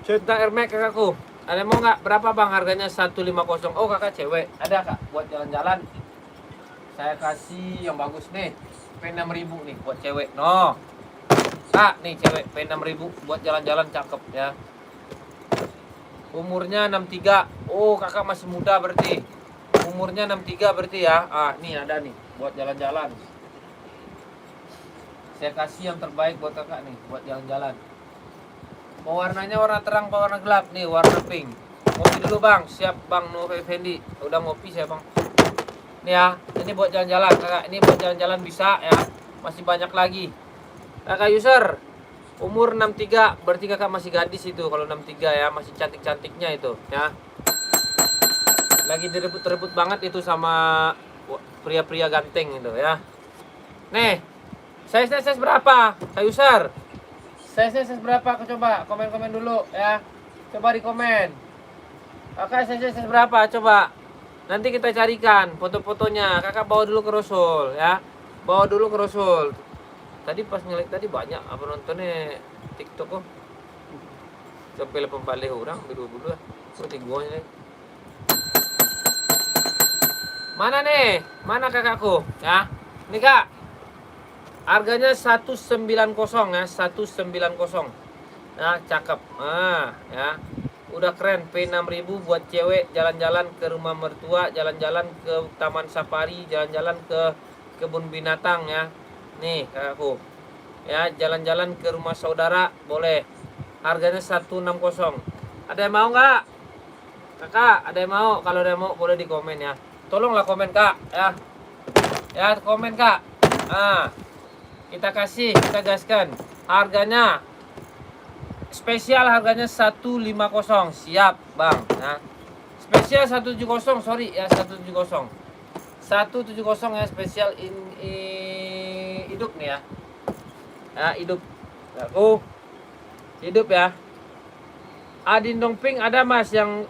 Centang Air Max kakakku. Ada yang mau nggak? Berapa bang harganya? 150. Oh kakak cewek. Ada kak buat jalan-jalan. Saya kasih yang bagus nih. P6000 nih buat cewek. No. Kak nih cewek P6000 buat jalan-jalan cakep ya. Umurnya 63. Oh kakak masih muda berarti. Umurnya 63 berarti ya. Ah nih ada nih buat jalan-jalan. Saya kasih yang terbaik buat kakak nih buat jalan-jalan. Mau warnanya warna terang atau warna gelap? Nih warna pink. Ngopi dulu bang. Siap bang Novo Effendi. Udah ngopi saya bang. Nih ya. Ini buat jalan-jalan kakak. Ini buat jalan-jalan bisa ya. Masih banyak lagi. Kakak user. Umur 63. Berarti kakak masih gadis itu. Kalau 63 ya. Masih cantik-cantiknya itu ya. Lagi direbut-rebut banget itu sama pria-pria ganteng itu ya. Nih, size berapa? Kak user. Size berapa? Aku coba komen-komen dulu ya. Coba di komen. Kakak size berapa? Coba. Nanti kita carikan foto-fotonya. Kakak bawa dulu ke Rasul ya. Bawa dulu ke Rasul. Tadi pas ngelik tadi banyak apa nontonnya TikTok kok. Sampai 8 orang berdua-berdua. Seperti gua nih. Mana nih? Mana kakakku? Ya. Nih Kak. Harganya 190 ya, 190. Nah, cakep. Ah, ya. Udah keren, P6000 buat cewek jalan-jalan ke rumah mertua, jalan-jalan ke taman safari, jalan-jalan ke kebun binatang ya. Nih, kakakku. Ya, jalan-jalan ke rumah saudara boleh. Harganya 160. Ada yang mau nggak? Kakak, ada yang mau? Kalau ada yang mau boleh di komen ya. Tolonglah komen Kak ya. Ya, komen Kak. Ah. Kita kasih, kita gaskan. Harganya spesial harganya 150. Siap, Bang. Nah. Spesial 170, sorry ya 170. 170 ya spesial hidup nih ya. Ya, hidup. Aku hidup ya. Adindong pink ada Mas yang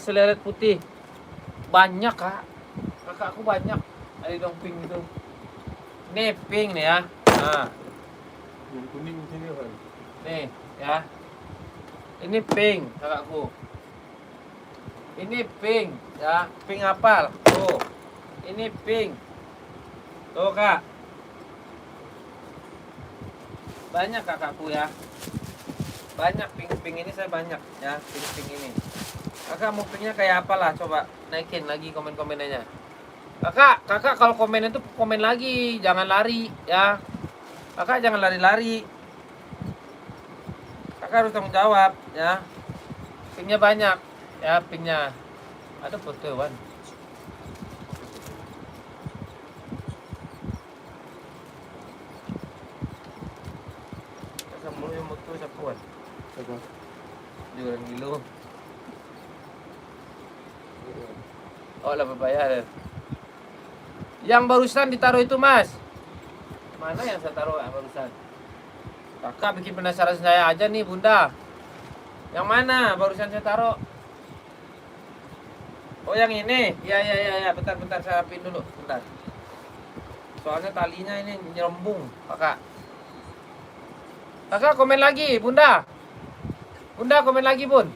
seleret putih. Banyak Kak. Kakakku banyak adindong pink itu. Ini pink nih ya. Nah. Yang kuning di sini kan. Nih ya. Ini pink kakakku. Ini pink ya, pink apal. Tuh. Ini pink. Tuh Kak. Banyak kakakku ya. Banyak pink ini saya banyak ya, pink ini. Kakak mau pinknya kayak apalah, coba naikin lagi komen-komennya. Kakak kalau komen itu komen lagi, jangan lari ya. Kakak jangan lari-lari. Kakak harus tanggung jawab ya. Pinknya banyak ya, pinknya. Ada foto Wan. Sama yang foto siapa Wan? Apa? Jualan gilo. Oh lah berbayar. Yang barusan ditaruh itu Mas. Mana yang saya taruh barusan? Kakak bikin penasaran saya aja nih Bunda. Yang mana barusan saya taruh? Oh yang ini. Ya. Bentar saya rapin dulu. Bentar. Soalnya talinya ini nyelembung Kakak. Kakak komen lagi Bunda. Bunda komen lagi Bun.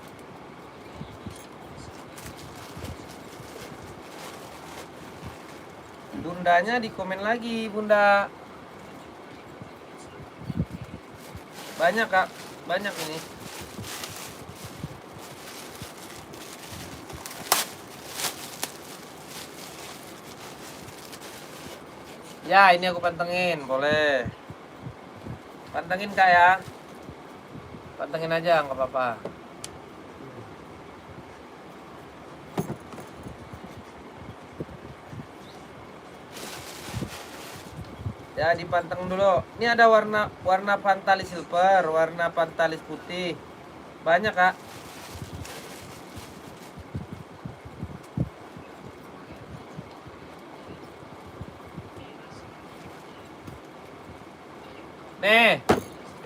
Bundanya di komen lagi Bunda. Banyak Kak, banyak ini. Ya ini aku pantengin, boleh. Pantengin Kak ya. Pantengin aja, nggak apa-apa. Ya dipanteng dulu. Ini ada warna pantalis silver, warna pantalis putih. Banyak Kak. Nih,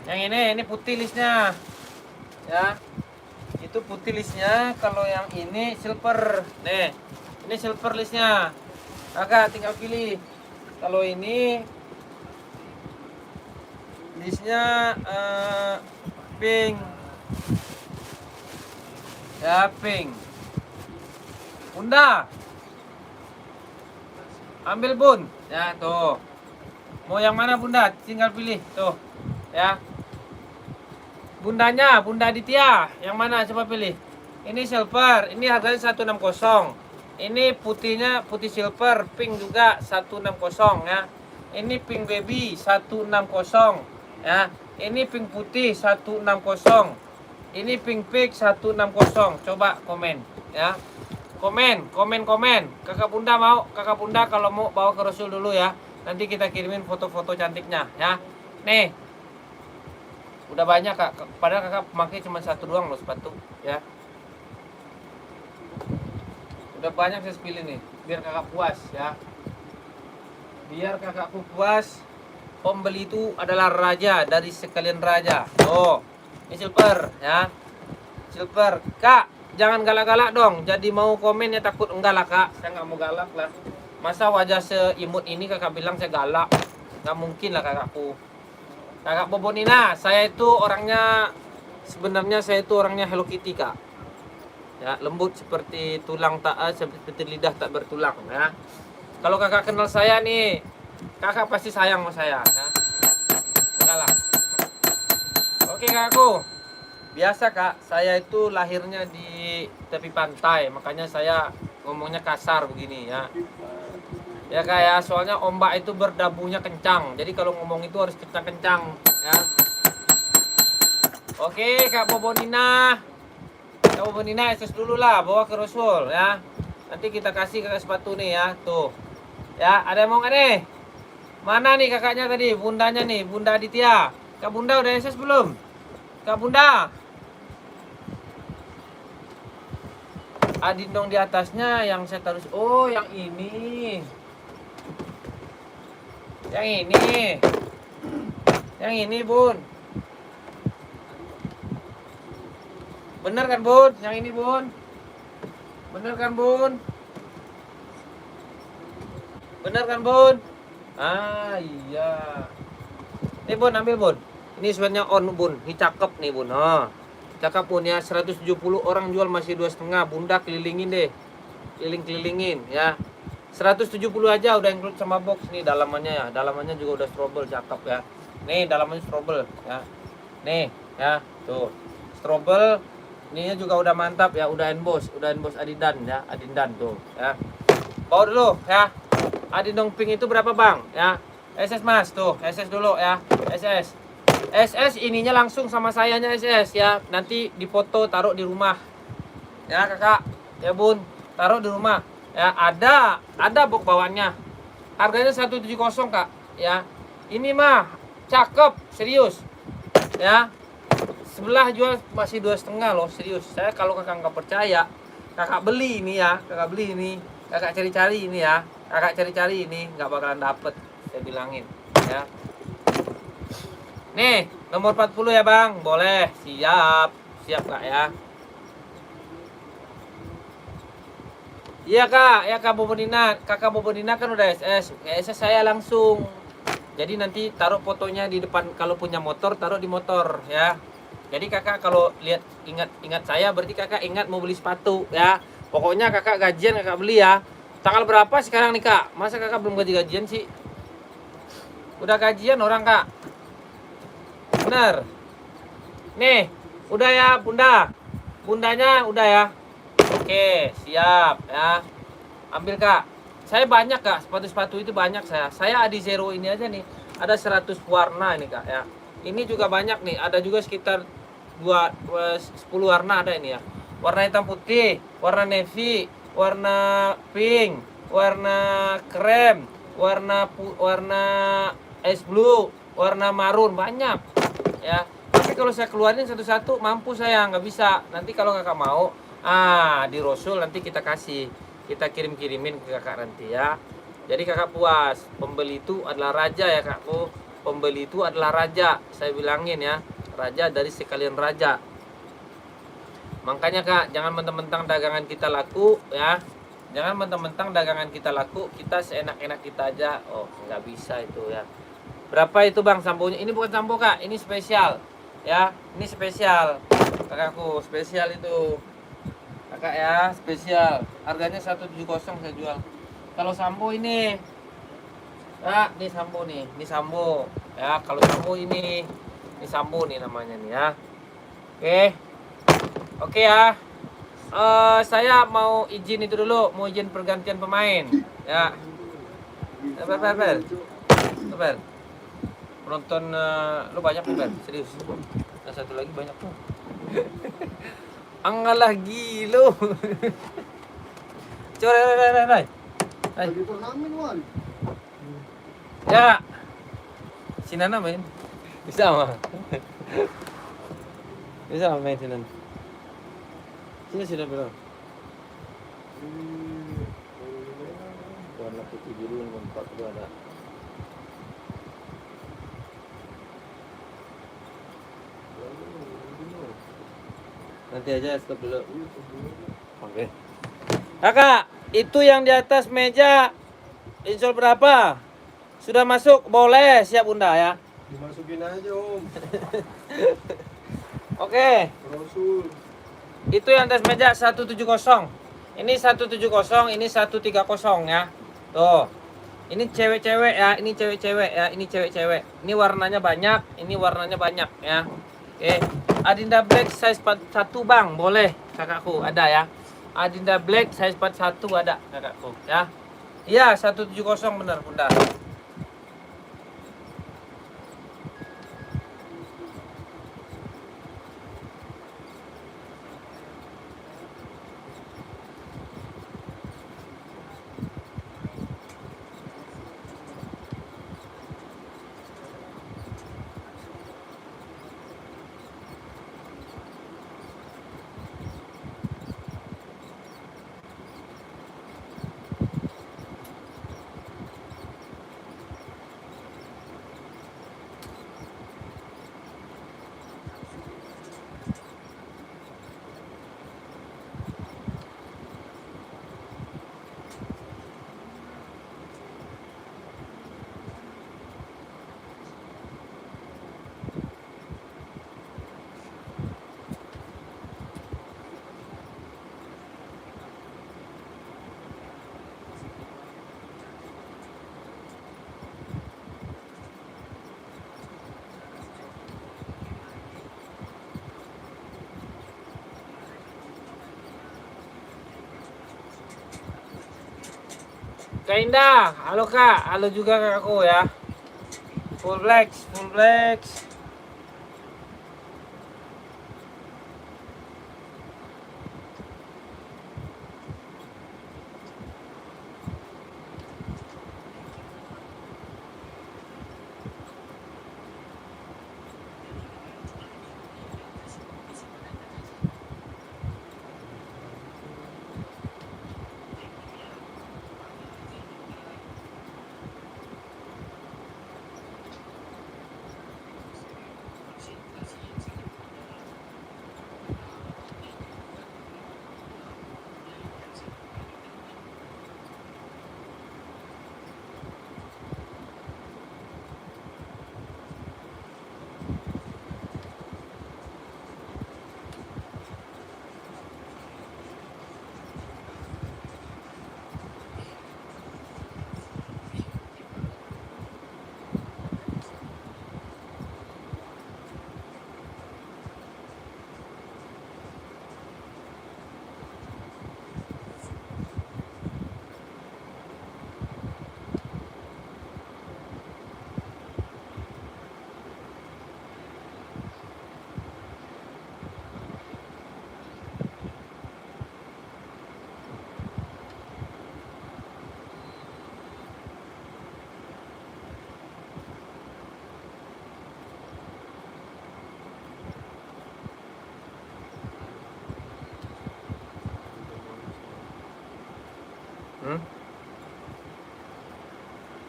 yang ini putih listnya. Ya, itu putih listnya. Kalau yang ini silver. Nih, ini silver listnya. Kakak tinggal pilih. Kalau ini listnya pink ya, pink. Bunda ambil Bun ya, tuh mau yang mana Bunda tinggal pilih tuh ya. Bundanya Bunda Aditya yang mana, coba pilih. Ini silver, ini harganya 160. Ini putihnya putih silver, pink juga 160 ya. Ini pink baby 160 ya. Ini pink putih 160. Ini pink pink 160. Coba komen ya. Komen. Kakak Bunda mau, kakak Bunda kalau mau bawa ke Rasul dulu ya. Nanti kita kirimin foto-foto cantiknya ya. Nih. Udah banyak Kak. Padahal kakak pakai cuma satu doang loh sepatu ya. Udah banyak saya pilih nih, biar kakak puas ya. Biar kakakku puas, pembeli itu adalah raja dari sekalian raja. Oh, ini silver ya. Silver. Kak, jangan galak-galak dong. Jadi mau komen ya takut enggak lah kak. Saya nggak mau galak lah. Masa wajah seimut ini kakak bilang saya galak? Nggak mungkin lah kakakku. Kakak Bobonina, saya itu orangnya sebenarnya saya itu orangnya Hello Kitty kak. Ya, lembut seperti tulang tak seperti lidah tak bertulang ya. Kalau kakak kenal saya nih, kakak pasti sayang sama saya ya. Enggak lah. Oke kakakku. Biasa kak, saya itu lahirnya di tepi pantai, makanya saya ngomongnya kasar begini ya. Ya kayak soalnya ombak itu berdabunya kencang, jadi kalau ngomong itu harus kencang-kencang ya. Oke Kak Bobonina, Kak Bobonina SS dulu lah, bawa ke Roswell ya. Nanti kita kasih kakak sepatu nih ya, tuh. Ya, ada yang mau nggak nih? Mana nih kakaknya tadi, bundanya nih, Bunda Aditya. Kak Bunda udah SS belum? Kak Bunda. Adindong di atasnya yang saya taruh. Oh, yang ini. Yang ini. Yang ini, Bun. Bener kan, Bun? Yang ini, Bun. Bener kan, Bun? Bener kan, Bun? Ah, iya. Nih, Bun, ambil, Bun. Ini sebenarnya on, Bun. Ini cakep nih, Bun. Oh. Cakep Bun ya, 170 orang jual masih 2,5. Bunda kelilingin deh. Keliling-kelilingin ya. 170 aja udah include sama box nih dalamannya ya. Dalamannya juga udah strobel cakep ya. Nih dalamannya strobel ya. Nih ya, tuh. Strobel ininya juga udah mantap ya, udah emboss Adidan ya, Adindan tuh ya. Bawa dulu ya. Adindong pink itu berapa, Bang? Ya. SS Mas tuh, SS dulu ya. SS ininya langsung sama sayanya SS ya. Nanti dipoto taruh di rumah. Ya, Kakak. Ya, Bun. Taruh di rumah. Ya, ada box bawaannya. Harganya 170, Kak. Ya. Ini mah cakep, serius. Ya. Sebelah jual masih 2,5 loh, serius. Saya kalau Kakak nggak percaya, Kakak beli ini ya. Kakak beli ini. Kakak cari-cari ini ya. Kakak cari-cari ini nggak bakalan dapet. Saya bilangin, ya. Nih, nomor 40 ya Bang, boleh, siap Kak ya. Iya Kak, ya Kak Bobonina, Kakak Bobonina kan udah SS, SS saya langsung. Jadi nanti taruh fotonya di depan, kalau punya motor taruh di motor ya. Jadi Kakak kalau lihat ingat saya, berarti Kakak ingat mau beli sepatu ya. Pokoknya Kakak gajian Kakak beli ya. Tanggal berapa sekarang nih Kak? Masa Kakak belum gajian sih? Udah gajian orang Kak. Bener. Nih, udah ya Bunda. Bundanya udah ya. Oke, siap ya. Ambil Kak. Saya banyak Kak, sepatu-sepatu itu banyak saya. Saya Adi Zero ini aja nih. Ada 100 warna ini Kak ya. Ini juga banyak nih, ada juga sekitar 10 warna ada ini ya. Warna hitam putih, warna navy, warna pink, warna krem, warna ice blue, warna marun, banyak ya. Tapi kalau saya keluarin satu-satu mampu saya, nggak bisa. Nanti kalau Kakak mau di Rosul nanti kita kasih, kita kirim-kirimin ke Kakak nanti ya. Jadi Kakak puas, pembeli itu adalah raja ya Kakku. Pembeli itu adalah raja, saya bilangin ya, raja dari sekalian raja. Makanya Kak, jangan mentang-mentang dagangan kita laku ya. Jangan mentang-mentang dagangan kita laku, kita seenak-enak kita aja. Oh, nggak bisa itu ya. Berapa itu Bang samponya? Ini bukan sampo Kak, ini spesial. Ya, ini spesial. Kakakku, spesial itu. Kakak ya, spesial. Harganya 170 saya jual. Kalau sampo ini ini sampo nih, ini sampo. Ya, kalau sampo ini sampo nih namanya nih ya. Oke ya. Saya mau izin itu dulu, mau izin pergantian pemain. Ya. Sabar. Penonton lu banyak nih, serius. Yang satu lagi banyak tuh. Anggalah gilo. Coba, Rai. Lagi turnamen, Wan. Ya. Si Nana main. Bisa mah. Bisa main si Nana. Sini sudah bilang. Warna putih biru yang 4 itu ada. Nanti aja stop dulu. Iya, sebelum aja. Oke. Kakak, itu yang di atas meja insol berapa? Sudah masuk? Boleh, siap Bunda ya. Dimasukin aja om. Oke. Rasul. Itu yang atas meja 170. Ini 170, ini 130 ya. Tuh. Ini cewek-cewek ya, ini cewek-cewek ya, ini cewek-cewek. Ini warnanya banyak, ini warnanya banyak ya. Oke. Adinda Black size 41 Bang, boleh kakakku, ada ya. Adinda Black size 41 ada kakakku ya. Iya, 170 benar Bunda. Kak Indah, halo Kak, halo juga kakakku ya. Full black, full black.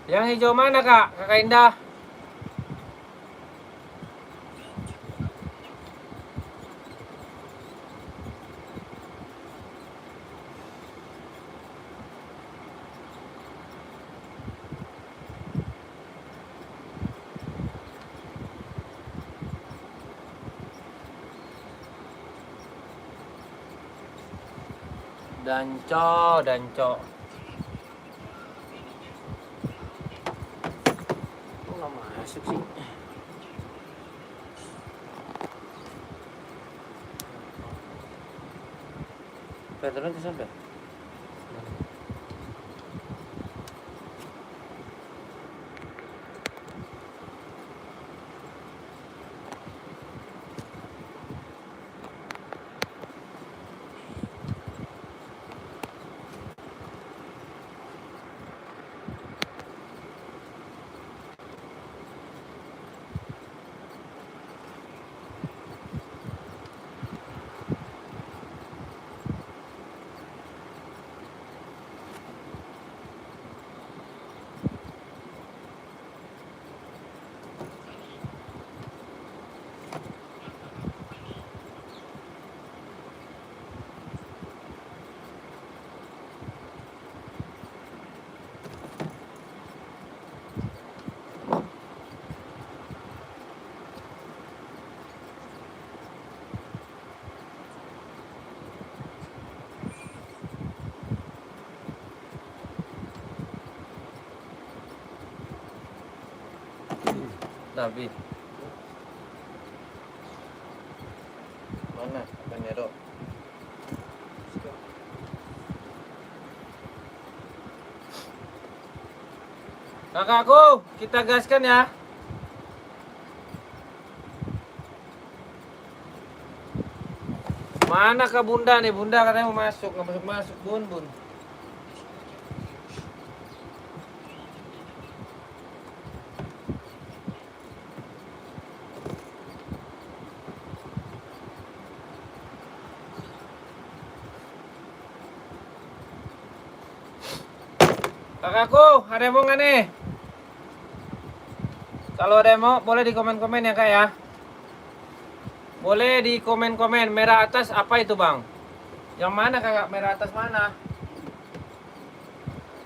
Yang hijau mana Kak? Kakak Indah. Danco. Kok nggak masuk sih? Filternya sampai. tapi. Mana apanya dok? Kakakku, kita gaskan ya. Mana ke bunda nih? Bunda katanya mau masuk, nggak masuk bun. Kakakku, ada yang mau nggak nih? Kalau ada yang mau, boleh di komen-komen ya kak ya. Boleh di komen-komen. Merah atas apa itu bang? Yang mana kakak? Merah atas mana?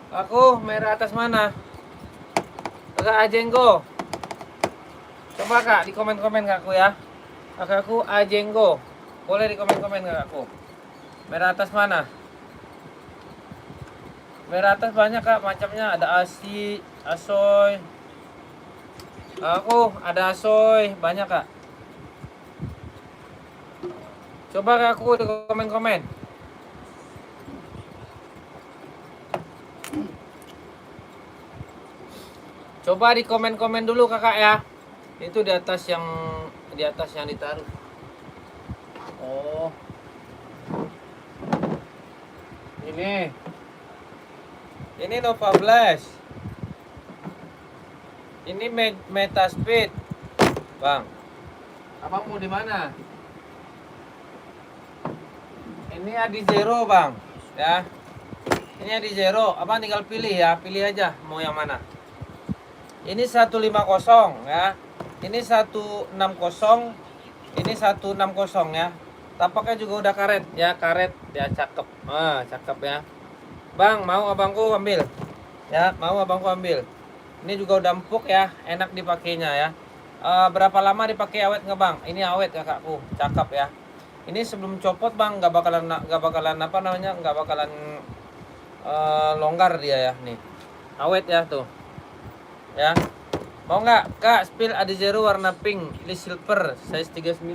Aku merah atas mana? Kakak Ajenggo. Coba kak di komen-komen kakakku ya. Kakakku Ajenggo. Boleh di komen-komen kakakku. Merah atas mana? Merah atas banyak kak macamnya. Ada asi, asoy. Aku ada asoy, banyak kak. Coba kakakku di komen-komen. Coba di komen-komen dulu kakak ya. Itu di atas yang ditaruh. Oh. Ini Nova Blast. Ini Metaspeed. Bang. Abang mau di mana? Ini Adi Zero, Bang. Ya. Ini Adi Zero. Abang tinggal pilih ya, pilih aja mau yang mana. Ini 150 ya. Ini 160. Ini 160 ya. Tapaknya juga udah karet ya, karet ya, cakep. Cakep ya. Bang, mau abangku ambil. Ya, mau abangku ambil. Ini juga udah empuk ya, enak dipakainya ya. Berapa lama dipakai awet nggak bang? Ini awet kakakku, cakep ya. Ini sebelum copot bang, nggak bakalan apa namanya, nggak bakalan longgar dia ya nih. Awet ya tuh. Ya. Mau nggak kak? Spill Adi Zero warna pink, list silver, size 39.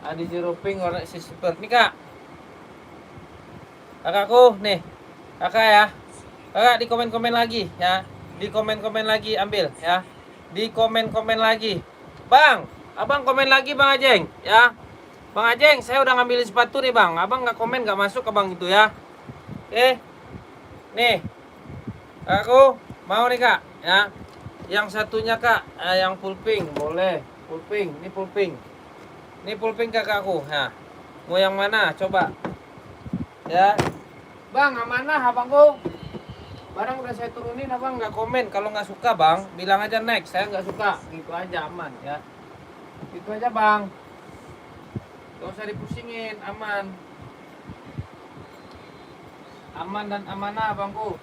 Adi Zero pink warna silver. Nih kak. Kakakku nih. Kakak ya. Kakak di komen-komen lagi ya. Di komen-komen lagi ambil ya. Di komen-komen lagi. Bang, abang komen lagi Bang Ajeng ya. Bang Ajeng, saya udah ngambil sepatu nih bang. Abang nggak komen nggak masuk ke bang itu ya. Oke. Nih. Aku mau nih kak ya. Yang satunya kak, yang full pink boleh. Full pink, ini full pink. Ini full pink kakakku. Nah, mau yang mana? Coba. Ya. Bang, amanah abangku. Barang udah saya turunin, abang nggak komen. Kalau nggak suka bang, bilang aja next. Saya nggak suka, gitu aja aman ya. Gitu aja bang. Gak usah dipusingin, aman. Aman dan amanah abangku.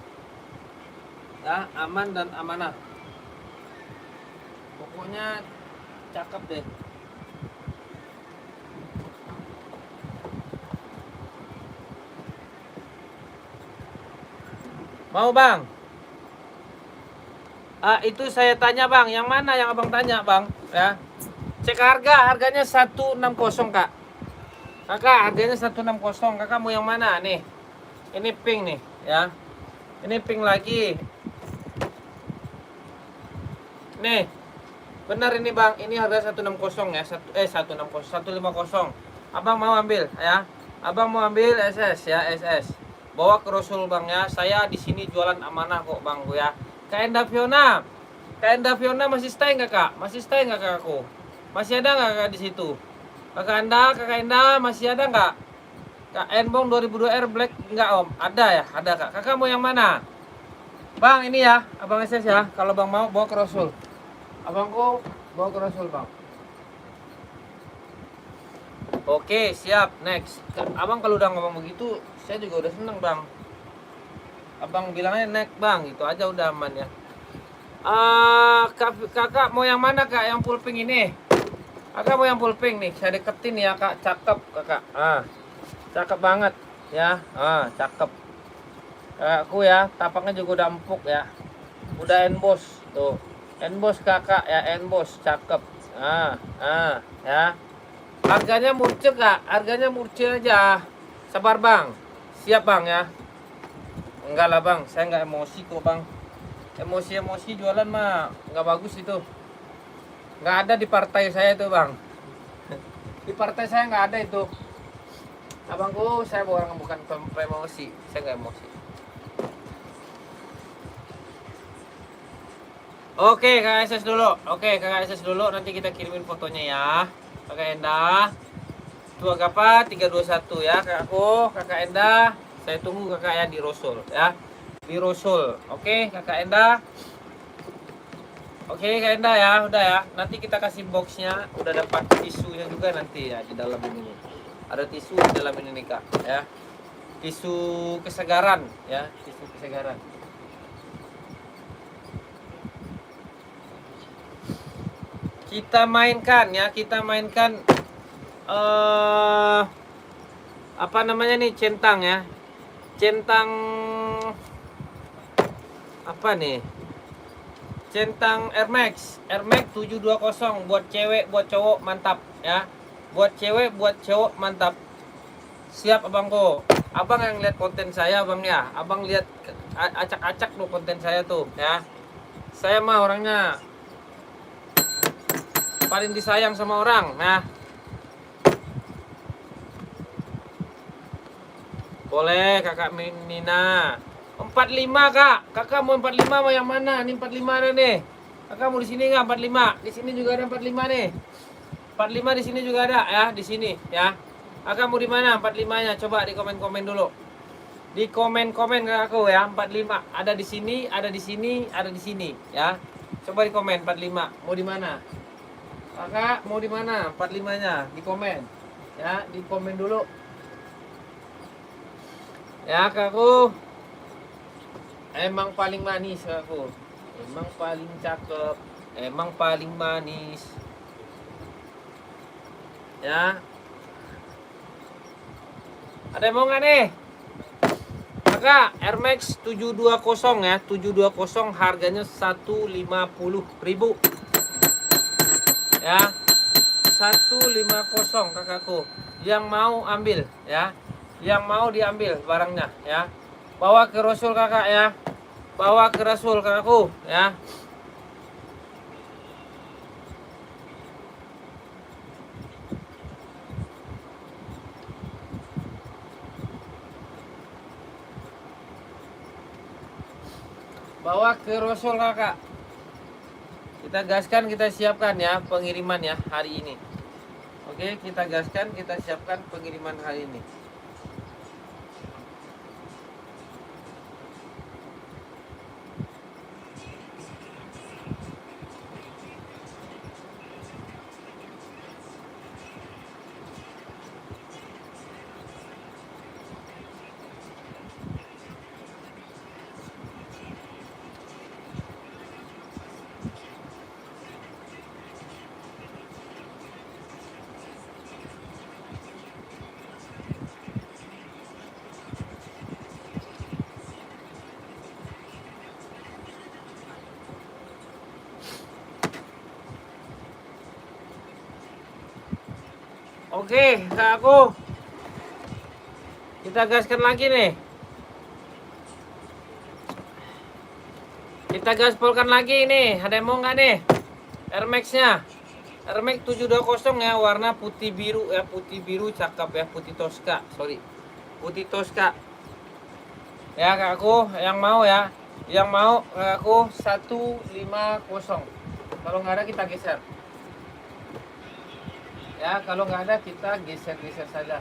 Ya, aman dan amanah. Pokoknya cakep deh. Mau bang? Itu saya tanya bang, yang mana yang abang tanya bang? Ya, cek harganya 160 kak. Kakak harganya 160. Kakak mau yang mana nih? Ini pink nih, ya. Ini pink lagi. Nih, benar ini bang. Ini harga 160 ya. 150. Abang mau ambil ya? Abang mau ambil SS ya, SS. Bawa ke Rasul bang ya. Saya di sini jualan amanah kok bang ya. Kak Enda Fiona masih stay nggak kak? Masih stay nggak kakakku? Masih ada nggak kakak di situ? Kakak Enda masih ada nggak? Kak Enbong 2002R Black nggak om? Ada ya? Ada kak. Kakak mau yang mana? Bang ini ya, abang SS ya. Kalau bang mau bawa ke Rasul. Abangku bawa ke Rasul bang. Oke siap, next. Abang kalau udah ngomong begitu, saya juga udah seneng bang. Abang bilangnya next bang, itu aja udah aman ya. Kakak mau yang mana kak? Yang full pink ini? Kakak mau yang full pink nih, saya deketin ya kak, cakep kakak. Cakep banget ya, cakep. Kakakku ya, tapaknya juga udah empuk ya, udah emboss tuh. Enbos kakak ya, enbos cakep. Ya. Harganya murce kak, harganya murce aja. Sabar bang, siap bang ya. Enggak lah bang, saya nggak emosi kok bang. Emosi jualan mah nggak bagus itu. Nggak ada di partai saya itu bang. Di partai saya nggak ada itu. Abangku, saya orang bukan emosi, saya nggak emosi. Oke, Kakak SS dulu. Oke, Kakak SS dulu. Nanti kita kirimin fotonya ya. Kakak Endah. Tua Gapa 321 ya, kakakku. Kakak Endah. Saya tunggu kakak ya di Rosul ya. Di Rosul. Oke, Kakak Endah. Oke, Kak Endah ya. Udah ya. Nanti kita kasih boxnya. Udah dapat tisunya juga nanti ya di dalam ini. Ada tisu di dalam ini nih, Kak, ya. Tisu kesegaran ya, tisu kesegaran. Kita mainkan ya, apa namanya nih, centang ya. Centang apa nih? Centang Air Max 720 buat cewek, buat cowok mantap ya. Buat cewek, buat cowok mantap. Siap abangku. Abang yang lihat konten saya abang ya. Abang lihat acak-acak tuh konten saya tuh ya. Saya mah orangnya paling disayang sama orang. Nah, boleh kakak Nina. 45 kak. Kakak mau 45 mau yang mana? Ini 45 ada nih. Kakak mau di sini nggak 45? Di sini juga ada 45 nih. 45 di sini juga ada ya, di sini ya. Kakak mau di mana 45-nya? Coba di komen-komen dulu. Di komen-komen kakakku ya, 45. Ada di sini, ada di sini, ada di sini ya. Coba di komen 45. Mau di mana? Kakak mau di mana 45-nya? Di komen. Ya, di komen dulu. Ya, kakakku. Emang paling manis kakakku. Emang paling cakep. Emang paling manis. Ya. Ada yang mau nggak nih? Kakak, Air Max 720 ya. 720 harganya 150.000. Ya. 150 kakakku. Yang mau ambil ya. Yang mau diambil barangnya ya. Bawa ke Rasul kakak ya. Bawa ke Rasul kakakku ya. Bawa ke Rasul kakak. Kita gaskan, kita siapkan ya pengiriman ya hari ini. Oke, kita gaskan, kita siapkan pengiriman hari ini. Oke, kakakku. Kita gaskan lagi nih. Kita gaspolkan lagi nih. Ada yang mau nggak nih? Air Max-nya. Air Max 720 ya, warna putih biru ya, putih biru cakep ya, putih Tosca. Sorry. Putih Tosca. Ya, kakakku, yang mau ya. Yang mau kakakku 150. Kalau nggak ada kita geser. Ya, kalau nggak ada kita geser-geser saja.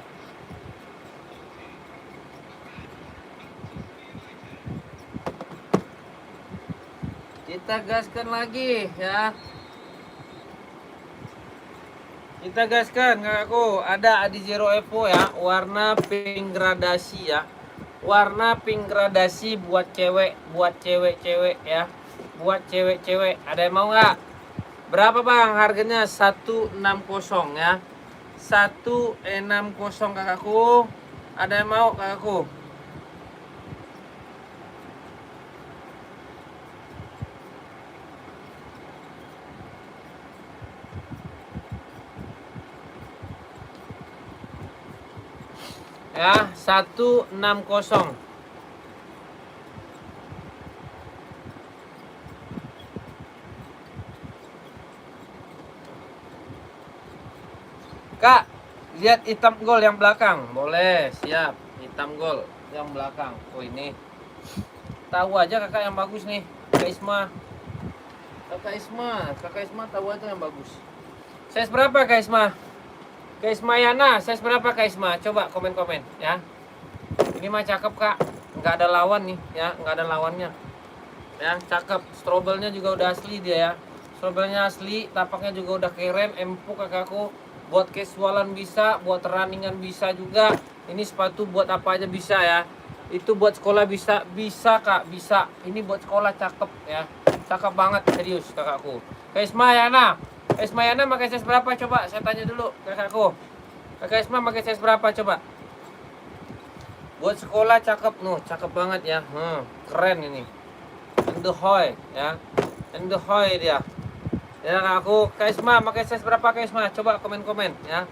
Kita gaskan lagi ya. Kita gaskan kakakku. Ada Adi Zero Evo ya, warna pink gradasi ya. Warna pink gradasi buat cewek, buat cewek-cewek ya. Buat cewek-cewek. Ada yang mau nggak? Berapa bang harganya? 160 ya. 160 kakakku. Ada yang mau kakakku? ya 160. Kak, lihat hitam gol yang belakang. Boleh, siap. Hitam gol yang belakang. Oh ini. Tahu aja kakak yang bagus nih. Kak Isma. Kakak Isma tahu aja yang bagus. Size berapa Kak Isma? Kak Isma Yana, size berapa Kak Isma? Coba komen-komen ya. Ini mah cakep Kak. Nggak ada lawan nih ya, nggak ada lawannya. Ya, cakep. Strobelnya juga udah asli dia ya. Strobelnya asli, tapaknya juga udah keren, empuk kakakku. Buat casualan bisa, buat runningan bisa juga. Ini sepatu buat apa aja bisa ya. Itu buat sekolah bisa Kak, bisa. Ini buat sekolah cakep ya. Cakep banget serius kakakku. Kak Isma Yana. Kak Isma Yana pakai size berapa coba? Saya tanya dulu kakakku. Kak Isma pakai size berapa coba? Buat sekolah cakep, cakep banget ya. Keren ini. Endohoy ya. Endohoy dia. Ya aku Kak Isma pakai size berapa Kak Isma? Coba komen-komen ya.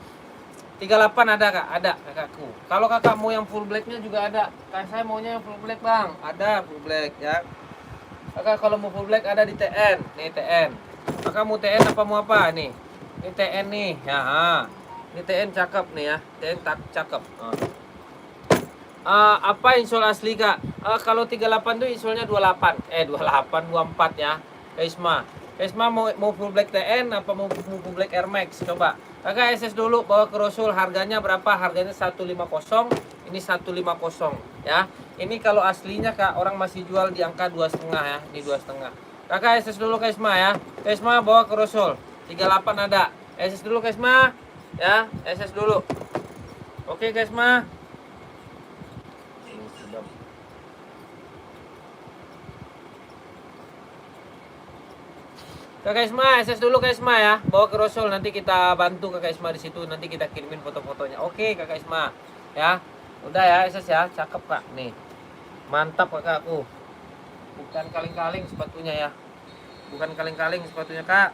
38 ada Kak? Ada kakakku. Kalau kakak mau yang full blacknya juga ada. Kak saya maunya yang full black Bang. Ada full black ya. Kakak kalau mau full black ada di TN. Nih TN. Kakak mau TN apa mau apa nih? Ini TN nih. Ya. Ini TN cakep nih ya. TN cakep. Apa insol asli Kak? Kalau 38 tuh insolnya 28. 28 24 ya. Kak Isma. Kak Isma mau full black TN apa mau full black Air Max? Coba. Kakak SS dulu bawa ke Rasul. Harganya berapa? Harganya 150. Ini 150 ya. Ini kalau aslinya Kak orang masih jual di angka 2,5 ya. Ini 2,5. Kakak SS dulu Kak Isma ya. Kak Isma bawa ke Rasul. 38 ada. SS dulu Kak Isma. Ya, SS dulu. Oke Kak Isma. Kakak Isma, SS dulu Kak Isma ya. Bawa ke Rasul nanti kita bantu Kakak Isma di situ. Nanti kita kirimin foto-fotonya. Oke Kakak Isma. Ya. Udah ya SS ya. Cakep Kak. Nih. Mantap kakakku. Bukan kaleng-kaleng sepatunya ya. Bukan kaleng-kaleng sepatunya Kak.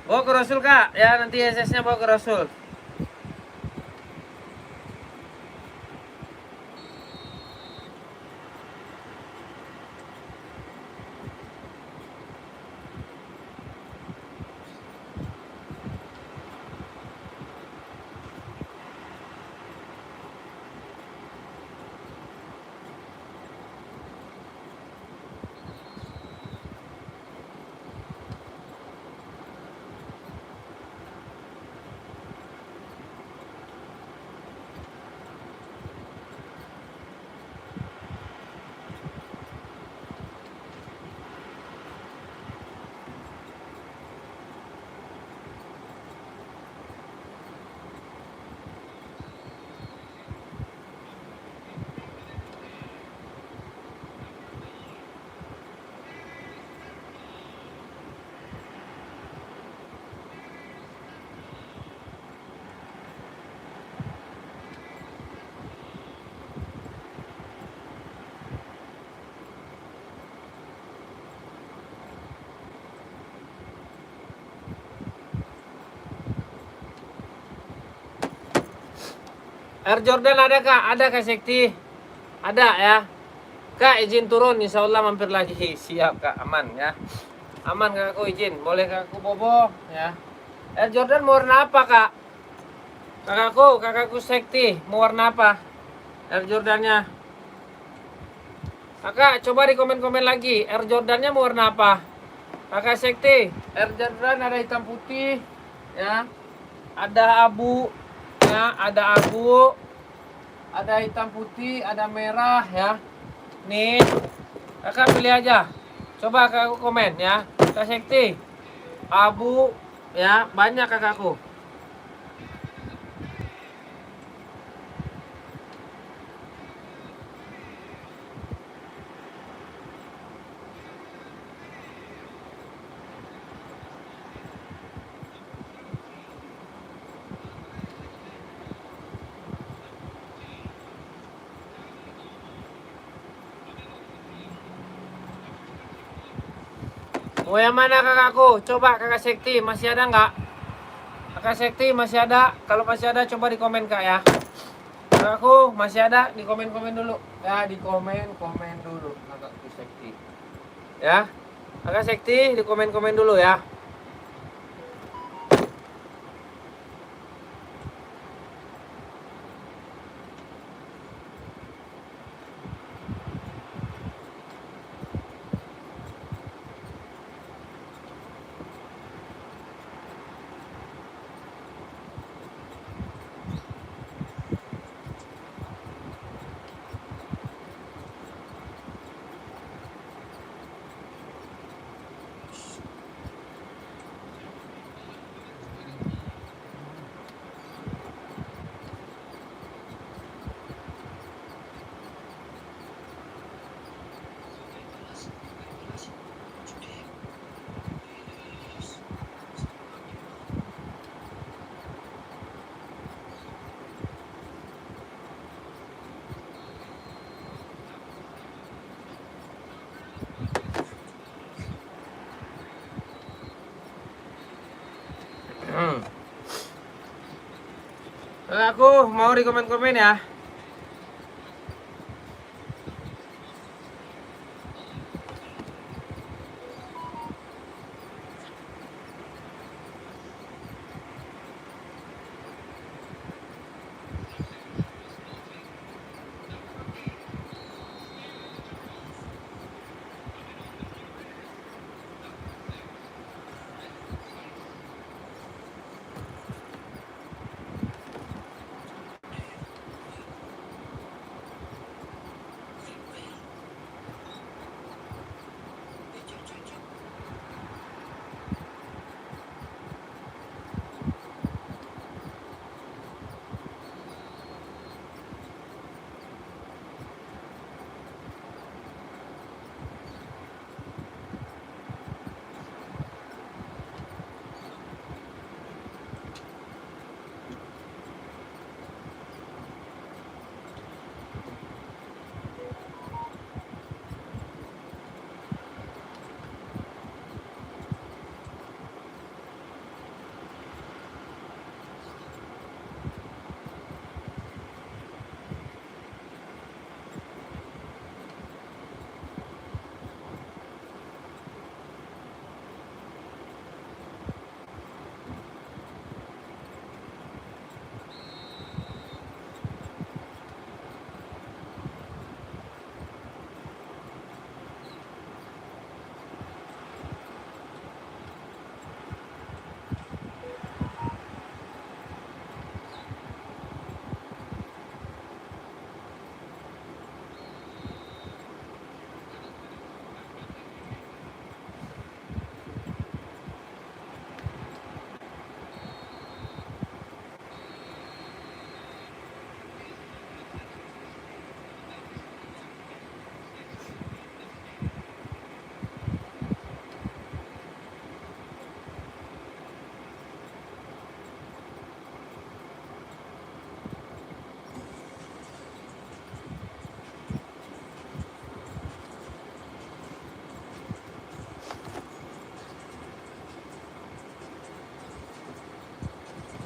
Bawa ke Rasul Kak. Ya nanti SS-nya bawa ke Rasul. Air Jordan ada Kak? Ada Kak Sekti? Ada ya. Kak izin turun, insya Allah mampir lagi. Siap Kak, aman ya. Aman kakakku izin, boleh kakakku bobo ya. Air Jordan mau warna apa Kak? Kakakku Sekti mau warna apa? Air Jordannya. Kakak coba di komen-komen lagi. Air Jordannya mau warna apa? Kakak Sekti, Air Jordan ada hitam putih ya. Ada abu ya, ada abu. Ada hitam putih, ada merah ya. Nih, kakak pilih aja. Coba kakakku komen ya. Kak Sekti, abu ya, banyak kakakku. Mau yang mana kakakku? Coba kakak Sekti, masih ada nggak? Kakak Sekti masih ada? Kalau masih ada coba di komen kak ya. Kakakku masih ada? Di komen-komen dulu. Ya di komen-komen dulu kakakku Sekti. Ya, kakak Sekti di komen-komen dulu ya. Kakakku mau di komen-komen ya.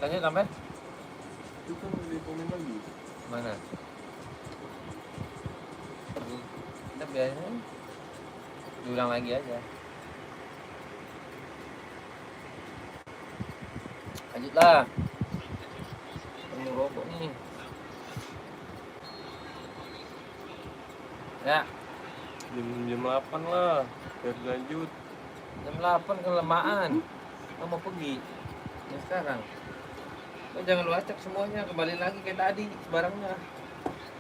Lanjut sampai Itu kan di komen lagi. mana? Kita biarin diulang lagi aja. Lanjutlah. Ini rokok nih. Ya, Jam 8 lah. Biar lanjut. jam 8 kelamaan. Kamu mau pergi. Ya sekarang. Lo jangan lu acak semuanya, kembali lagi kayak tadi barangnya.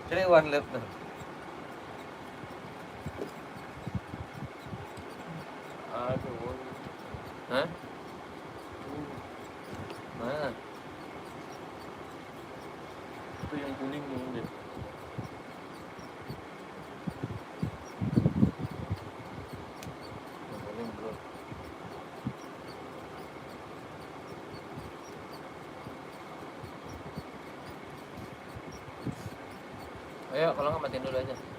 Jadi one lap tuh. Aduh. Hah? Mana? Itu yang kuning nih. Kuning bro. Ayo, kalau nggak matiin dulu aja.